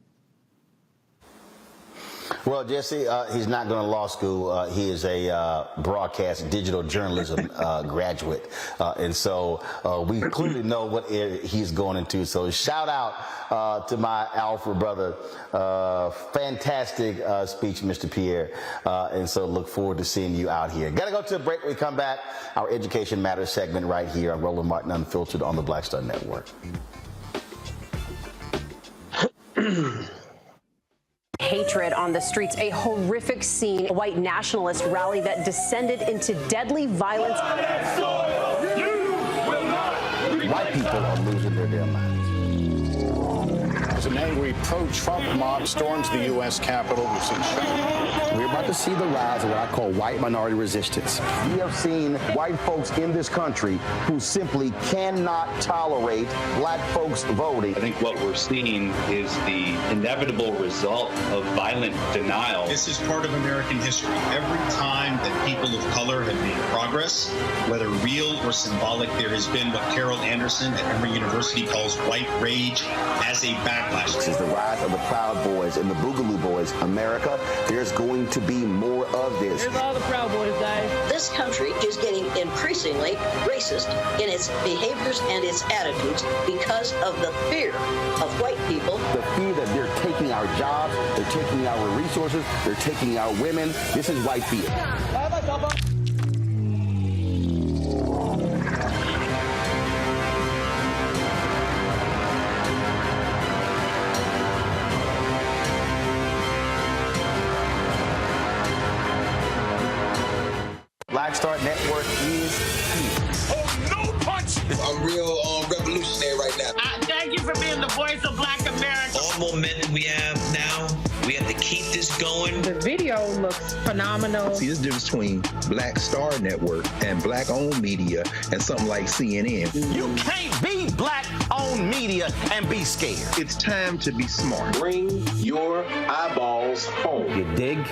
Well, Jesse, he's not going to law school. He is a broadcast digital journalism graduate. And so we clearly know what area he's going into. So shout out to my alpha brother. Fantastic speech, Mr. Pierre. And so look forward to seeing you out here. Got to go to a break. When we come back, our Education Matters segment right here on Roland Martin Unfiltered on the Black Star Network. Hatred on the streets, a horrific scene, a white nationalist rally that descended into deadly violence. White people are losing their damn minds. As an angry pro-Trump mob storms the U.S. Capitol, we're about to see the rise of what I call white minority resistance. We have seen white folks in this country who simply cannot tolerate Black folks voting. I think what we're seeing is the inevitable result of violent denial. This is part of American history. Every time that people of color have made progress, whether real or symbolic, there has been what Carol Anderson at Emory University calls white rage as a backlash. This is the rise of the Proud Boys and the Boogaloo Boys. America, there's going to be more of this. Here's all the Proud Boys, guys. This country is getting increasingly racist in its behaviors and its attitudes because of the fear of white people. The fear that they're taking our jobs, they're taking our resources, they're taking our women. This is white fear. Black Star Network is here. Oh, no punch! I'm real revolutionary right now. Thank you for being the voice of Black America. All momentum we have now, we have to keep this going. The video looks phenomenal. See, there's a difference between Black Star Network and Black-owned media and something like CNN. You can't be Black-owned media and be scared. It's time to be smart. Bring your eyeballs home. You dig?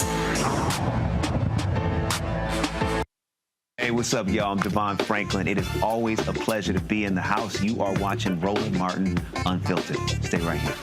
Hey, what's up, y'all? I'm Devon Franklin. It is always a pleasure to be in the house. You are watching Roland Martin Unfiltered. Stay right here.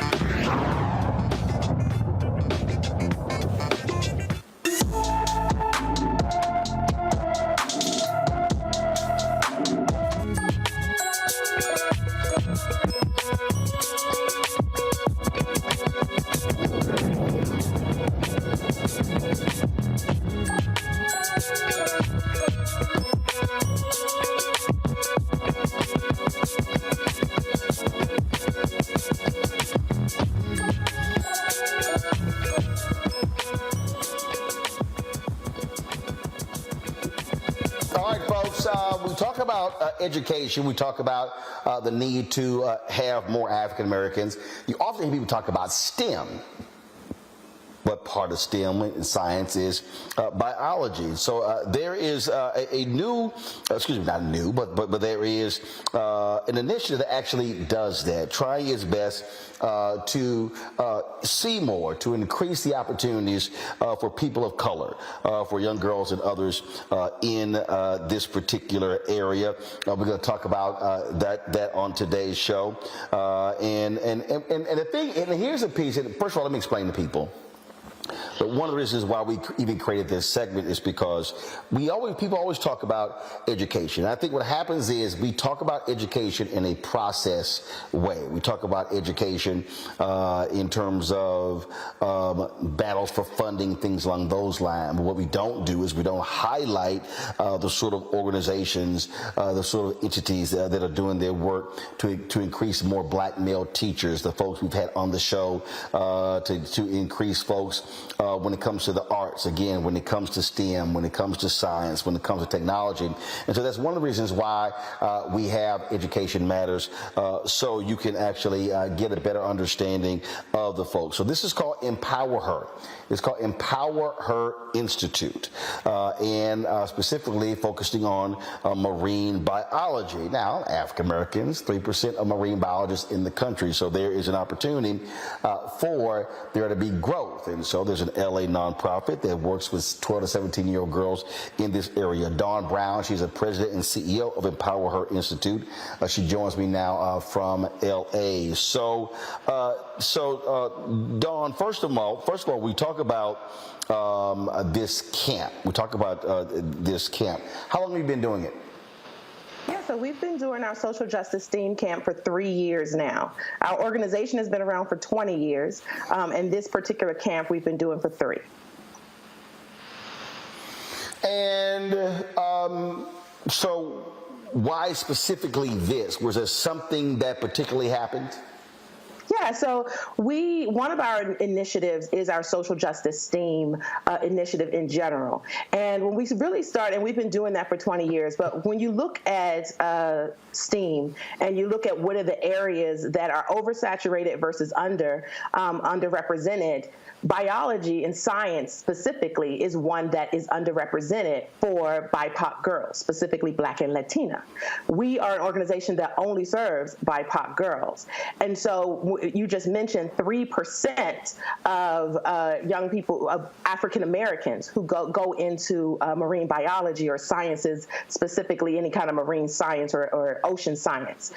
Education, we talk about the need to have more African Americans. You often hear people talk about STEM. What part of STEM in science is biology. So there is a new, not new, but there is an initiative that actually does that, trying its best to see more, to increase the opportunities for people of color, for young girls and others in this particular area. We're going to talk about that on today's show. And the thing, and here's a piece, and first of all, let me explain to people. But one of the reasons why we even created this segment is because people always talk about education. And I think what happens is we talk about education in a process way. We talk about education in terms of battles for funding, things along those lines. But what we don't do is we don't highlight the sort of organizations, the sort of entities that are doing their work to increase more black male teachers, the folks we've had on the show to increase folks when it comes to the arts, again, when it comes to STEM, when it comes to science, when it comes to technology. And so that's one of the reasons why we have Education Matters, so you can actually get a better understanding of the folks. So this is called EmpowHER. It's called EmpowHER Institute, and specifically focusing on marine biology. Now, African Americans, 3% of marine biologists in the country, so there is an opportunity for there to be growth. And so there's an LA nonprofit that works with 12 to 17-year-old girls in this area. Dawn Brown, she's a president and CEO of EmpowHER Institute. She joins me now from LA. So Dawn, first of all, we talk about this camp. We talk about this camp. How long have you been doing it? Yeah, so we've been doing our social justice STEAM camp for 3 years now. Our organization has been around for 20 years, and this particular camp we've been doing for 3. And so why specifically this? Was there something that particularly happened? Yeah, so one of our initiatives is our social justice STEAM initiative in general. And when we really started, and we've been doing that for 20 years, but when you look at STEAM and you look at what are the areas that are oversaturated versus underrepresented, biology and science specifically is one that is underrepresented for BIPOC girls, specifically Black and Latina. We are an organization that only serves BIPOC girls. And so you just mentioned 3% of young people, of African Americans who go into marine biology or sciences, specifically any kind of marine science or ocean science.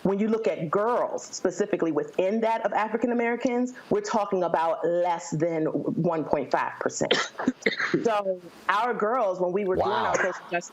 When you look at girls, specifically within that of African Americans, we're talking about less than 1.5%. So our girls, when we were doing our social justice,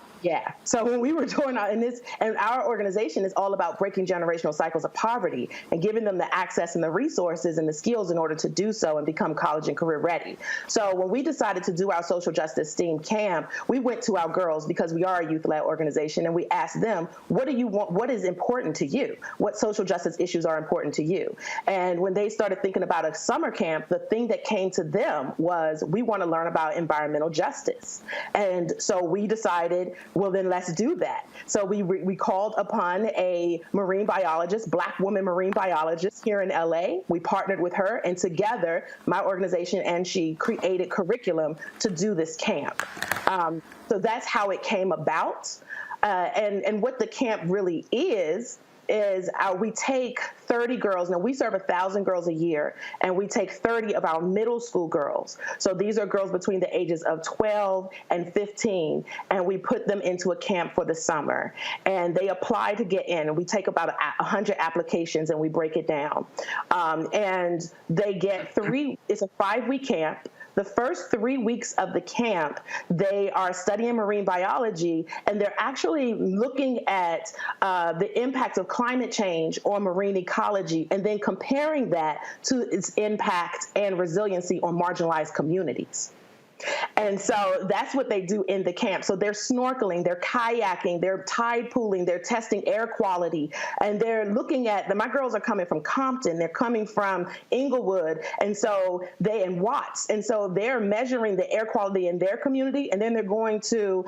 so when we were doing and our organization is all about breaking generational cycles of poverty and giving them the access and the resources and the skills in order to do so and become college and career ready. So when we decided to do our social justice STEAM camp, we went to our girls because we are a youth-led organization, and we asked them, what do you want? What is important to you? What social justice issues are important to you? And when they started thinking about a summer camp, the thing that came to them was, we want to learn about environmental justice. And so we decided, well, then let's do that. So we called upon a marine biologist, Black woman marine biologist here in LA. We partnered with her, and together, my organization and she created curriculum to do this camp. So that's how it came about. And what the camp really is is we take 30 girls. Now, we serve 1,000 girls a year, and we take 30 of our middle school girls. So these are girls between the ages of 12 and 15, and we put them into a camp for the summer. And they apply to get in, and we take about 100 applications, and we break it down. And they get it's a 5-week camp. The first 3 weeks of the camp, they are studying marine biology, and they're actually looking at the impact of climate change on marine ecology, and then comparing that to its impact and resiliency on marginalized communities. And so that's what they do in the camp. So they're snorkeling, they're kayaking, they're tide pooling, they're testing air quality, and they're looking at, my girls are coming from Compton, they're coming from Inglewood, and so and Watts. And so they're measuring the air quality in their community, and then they're going to,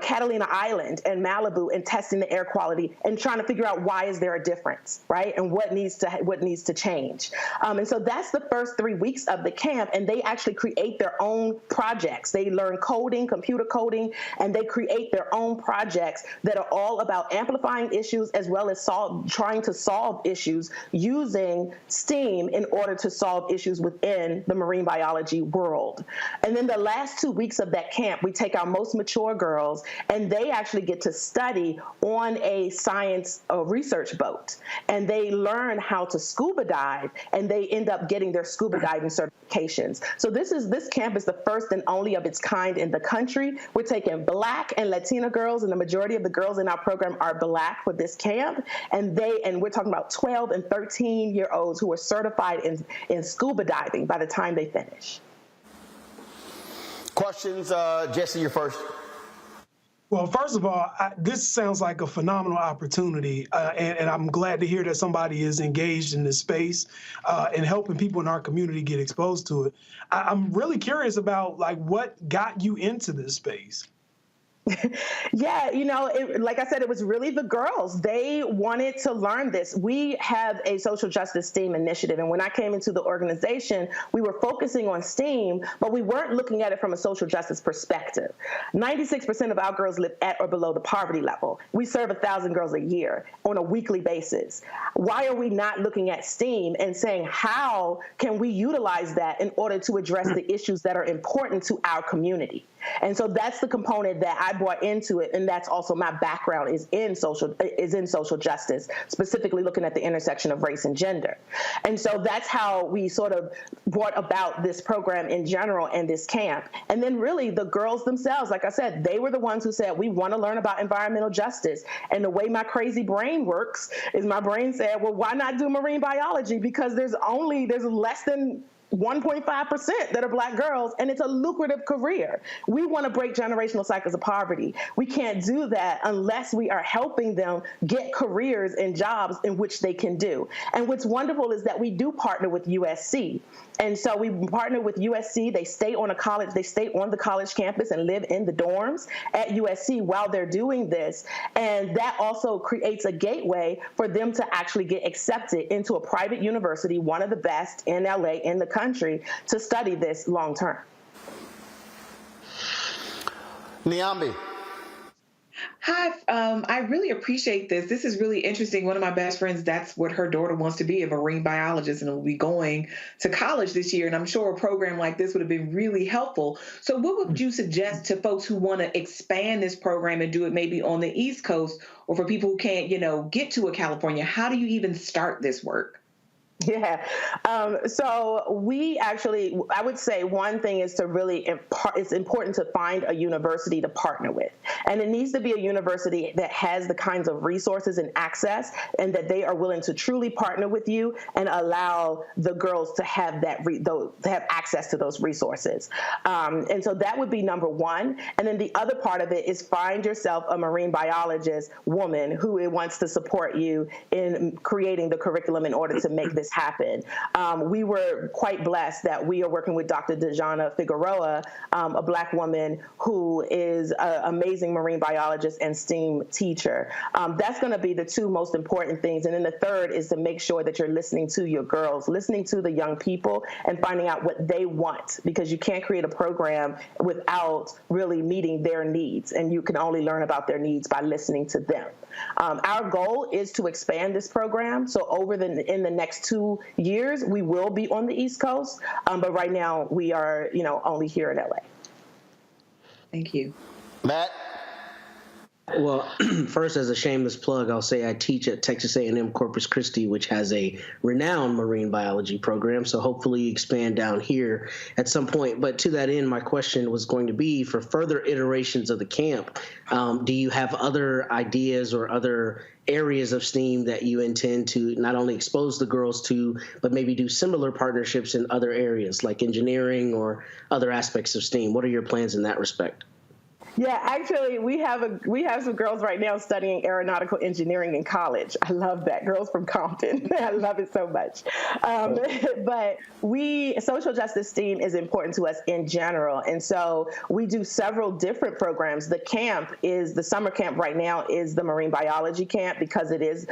Catalina Island and Malibu and testing the air quality and trying to figure out why is there a difference, right? And what needs to change. And so that's the first 3 weeks of the camp, and they actually create their own projects. They learn coding, computer coding, and they create their own projects that are all about amplifying issues as well as trying to solve issues using STEAM in order to solve issues within the marine biology world. And then the last 2 weeks of that camp, we take our most mature girls, and they actually get to study on a science research boat. And they learn how to scuba dive, and they end up getting their scuba diving certifications. So this camp is the first and only of its kind in the country. We're taking Black and Latina girls, and the majority of the girls in our program are Black for this camp. And we're talking about 12 and 13-year-olds who are certified in scuba diving by the time they finish. Questions? Jesse, you're first. Well, first of all, this sounds like a phenomenal opportunity, and I'm glad to hear that somebody is engaged in this space and helping people in our community get exposed to it. I'm really curious about what got you into this space. Yeah, like I said, it was really the girls. They wanted to learn this. We have a social justice STEAM initiative, and when I came into the organization, we were focusing on STEAM, but we weren't looking at it from a social justice perspective. 96% of our girls live at or below the poverty level. We serve 1,000 girls a year on a weekly basis. Why are we not looking at STEAM and saying, how can we utilize that in order to address the issues that are important to our community? And so that's the component that I brought into it, and that's also my background is in social justice, specifically looking at the intersection of race and gender. And so that's how we sort of brought about this program in general and this camp. And then really the girls themselves, like I said, they were the ones who said, we want to learn about environmental justice. And the way my crazy brain works is my brain said, well, why not do marine biology? Because there's less than 1.5% that are Black girls, and it's a lucrative career. We want to break generational cycles of poverty. We can't do that unless we are helping them get careers and jobs in which they can do. And what's wonderful is that we do partner with USC. And so we partner with USC. They stay on the college campus and live in the dorms at USC while they're doing this. And that also creates a gateway for them to actually get accepted into a private university, one of the best in LA, in the country, to study this long term. Niambi. Hi, I really appreciate this. This is really interesting. One of my best friends, that's what her daughter wants to be, a marine biologist, and will be going to college this year. And I'm sure a program like this would have been really helpful. So what would you suggest to folks who want to expand this program and do it maybe on the East Coast, or for people who can't, get to a California? How do you even start this work? Yeah. So we actually, I would say one thing is to really, it's important to find a university to partner with. And it needs to be a university that has the kinds of resources and access, and that they are willing to truly partner with you and allow the girls to have to have access to those resources. And so that would be number one. And then the other part of it is find yourself a marine biologist woman who wants to support you in creating the curriculum in order to make this happen. We were quite blessed that we are working with Dr. Dejana Figueroa, a Black woman who is an amazing marine biologist and STEAM teacher. That's going to be the two most important things. And then the third is to make sure that you're listening to your girls, listening to the young people, and finding out what they want, because you can't create a program without really meeting their needs. And you can only learn about their needs by listening to them. Our goal is to expand this program. So in the next 2 years, we will be on the East Coast. But right now we are, only here in LA. Thank you. Matt? Well, first, as a shameless plug, I'll say I teach at Texas A&M Corpus Christi, which has a renowned marine biology program. So hopefully expand down here at some point. But to that end, my question was going to be, for further iterations of the camp, do you have other ideas or other areas of STEAM that you intend to not only expose the girls to, but maybe do similar partnerships in other areas like engineering or other aspects of STEAM? What are your plans in that respect? Yeah, actually, we have some girls right now studying aeronautical engineering in college. I love that. Girls from Compton. I love it so much. But social justice STEAM is important to us in general. And so we do several different programs. The summer camp right now is the marine biology camp because it is,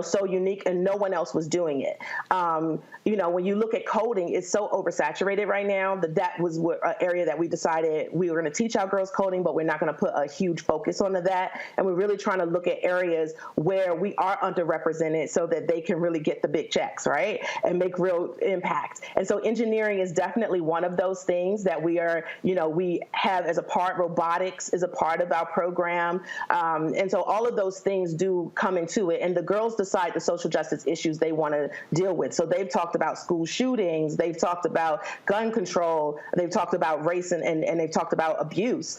so unique and no one else was doing it. When you look at coding, it's so oversaturated right now that was an area that we decided we were going to teach our girls coding, but we're not going to put a huge focus onto that. And we're really trying to look at areas where we are underrepresented so that they can really get the big checks, right? And make real impact. And so engineering is definitely one of those things that we are, we have as a part. Robotics is a part of our program. And so all of those things do come into it. And the girls decide the social justice issues they want to deal with. So they've talked about school shootings. They've talked about gun control. They've talked about race and they've talked about abuse.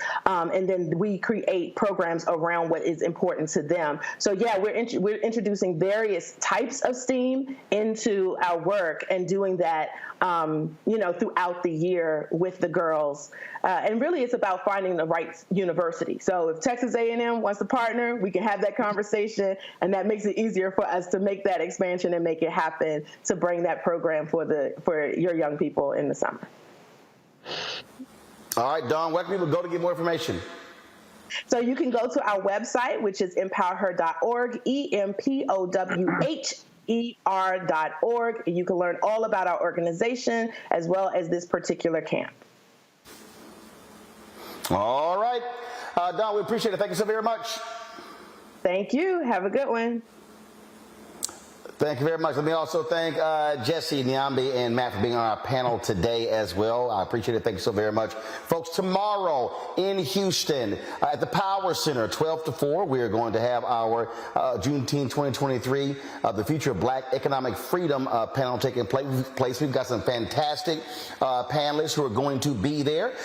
And then we create programs around what is important to them. So yeah, we're introducing various types of STEAM into our work and doing that, throughout the year with the girls. And really it's about finding the right university. So if Texas A&M wants to partner, we can have that conversation, and that makes it easier for us to make that expansion and make it happen to bring that program for your young people in the summer. All right, Dawn, where can people go to get more information? So you can go to our website, which is empowher.org, EmpowHER.org. And you can learn all about our organization as well as this particular camp. All right. Dawn, we appreciate it. Thank you so very much. Thank you. Have a good one. Thank you very much. Let me also thank Jesse, Nyambi, and Matt for being on our panel today as well. I appreciate it. Thank you so very much. Folks, tomorrow in Houston at the Power Center, 12 to 4, we are going to have our Juneteenth 2023, the Future of Black Economic Freedom panel taking place. We've got some fantastic panelists who are going to be there.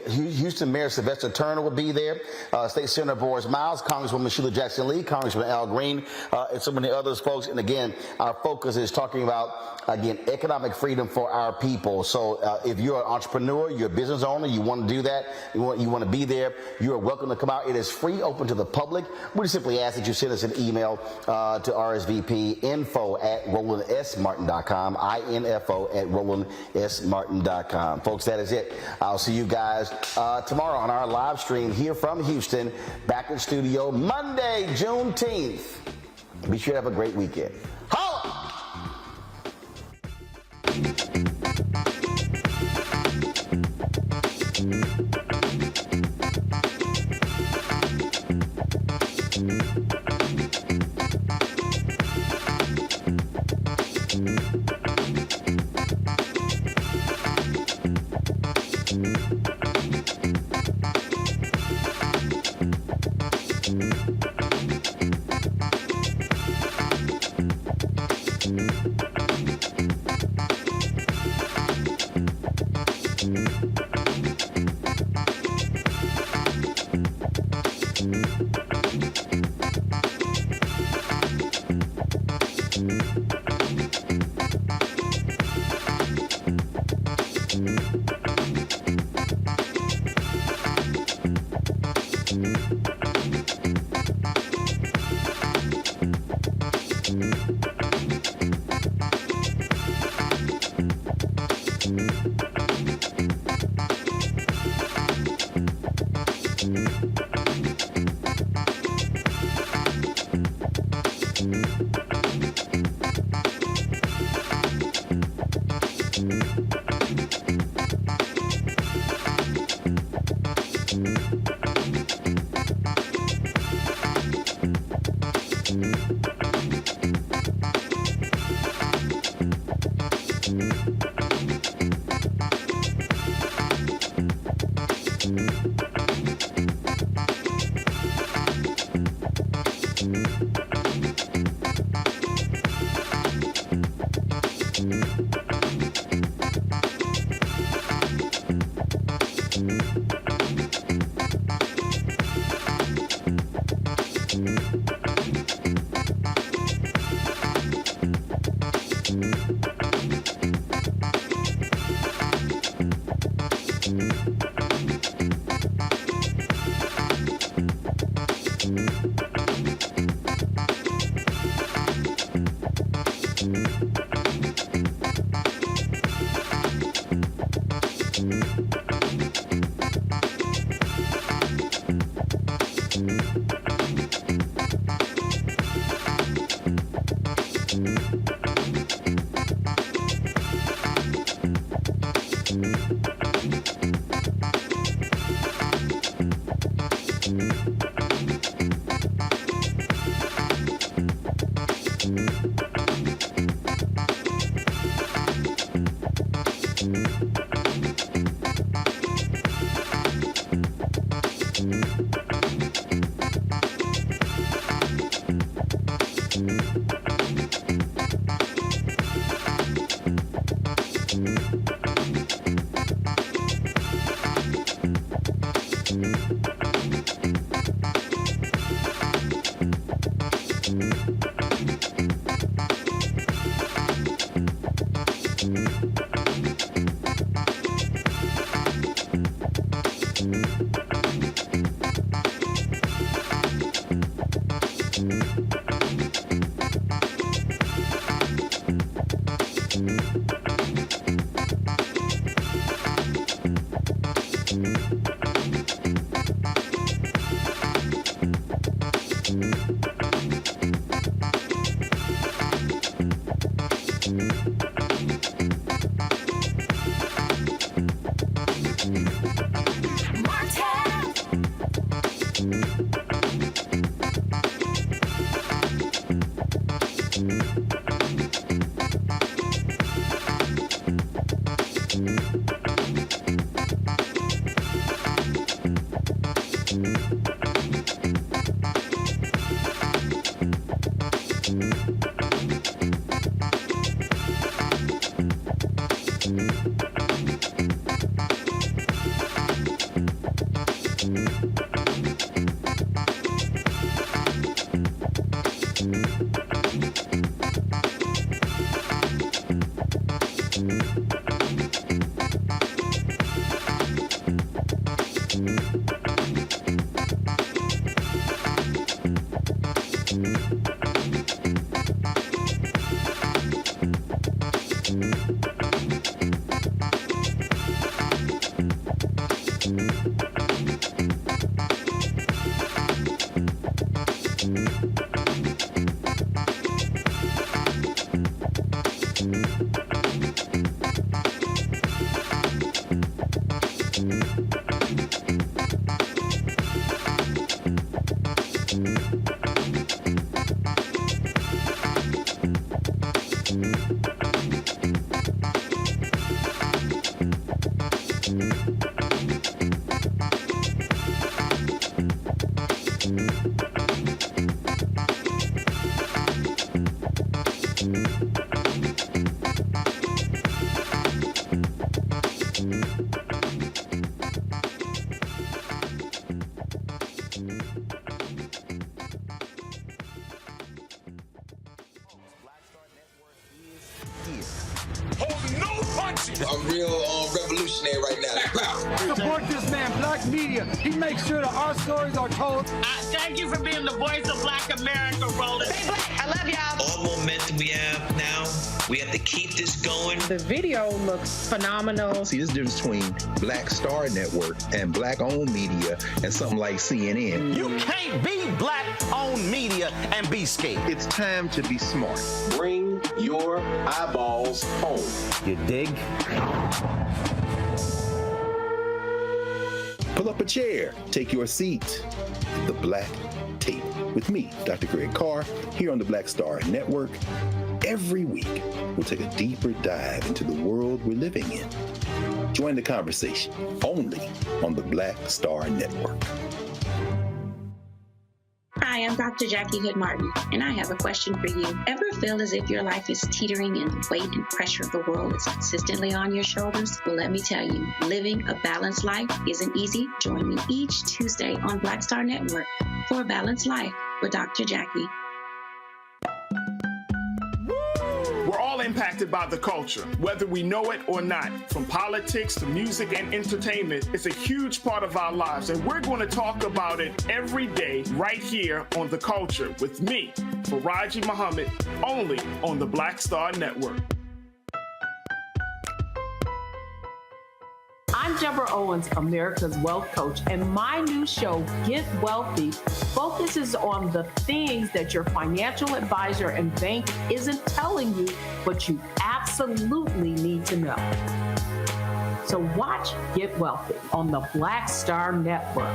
Houston Mayor Sylvester Turner will be there. State Senator Boris Miles, Congresswoman Sheila Jackson-Lee, Congressman Al Green, and so many others folks. And again, our focus is talking about, economic freedom for our people. So if you're an entrepreneur, you're a business owner, you want to do that, you want to be there, you are welcome to come out. It is free, open to the public. We just simply ask that you send us an email to RSVP info@RolandSMartin.com, info@RolandSMartin.com. Folks, that is it. I'll see you guys tomorrow on our live stream here from Houston, back in studio Monday, Juneteenth. Be sure to have a great weekend. Holla! I'm real revolutionary right now. Support this man, Black Media. He makes sure that our stories are told. Thank you for being the voice of Black America, Roland. Stay black. I love y'all. All momentum we have now, we have to keep this going. The video looks phenomenal. See, this difference between Black Star Network and Black-owned media and something like CNN. You can't be Black-owned media and be scared. It's time to be smart. Bring your eyeballs home. You dig? Pull up a chair. Take your seat. The Black Table. with me, Dr. Greg Carr, here on the Black Star Network. Every week, we'll take a deeper dive into the world we're living in. Join the conversation only on the Black Star Network. Hi, I'm Dr. Jackie Hood Martin, and I have a question for you. Ever feel as if your life is teetering and the weight and pressure of the world is consistently on your shoulders? Well, let me tell you, living a balanced life isn't easy. Join me each Tuesday on Black Star Network for A Balanced Life with Dr. Jackie. We're all impacted by the culture, whether we know it or not. From politics to music and entertainment, it's a huge part of our lives, and we're going to talk about it every day right here on The Culture with me, Faraji Muhammad, only on the Black Star Network. I'm Deborah Owens, America's Wealth Coach, and my new show, Get Wealthy, focuses on the things that your financial advisor and bank isn't telling you, but you absolutely need to know. So watch Get Wealthy on the Black Star Network.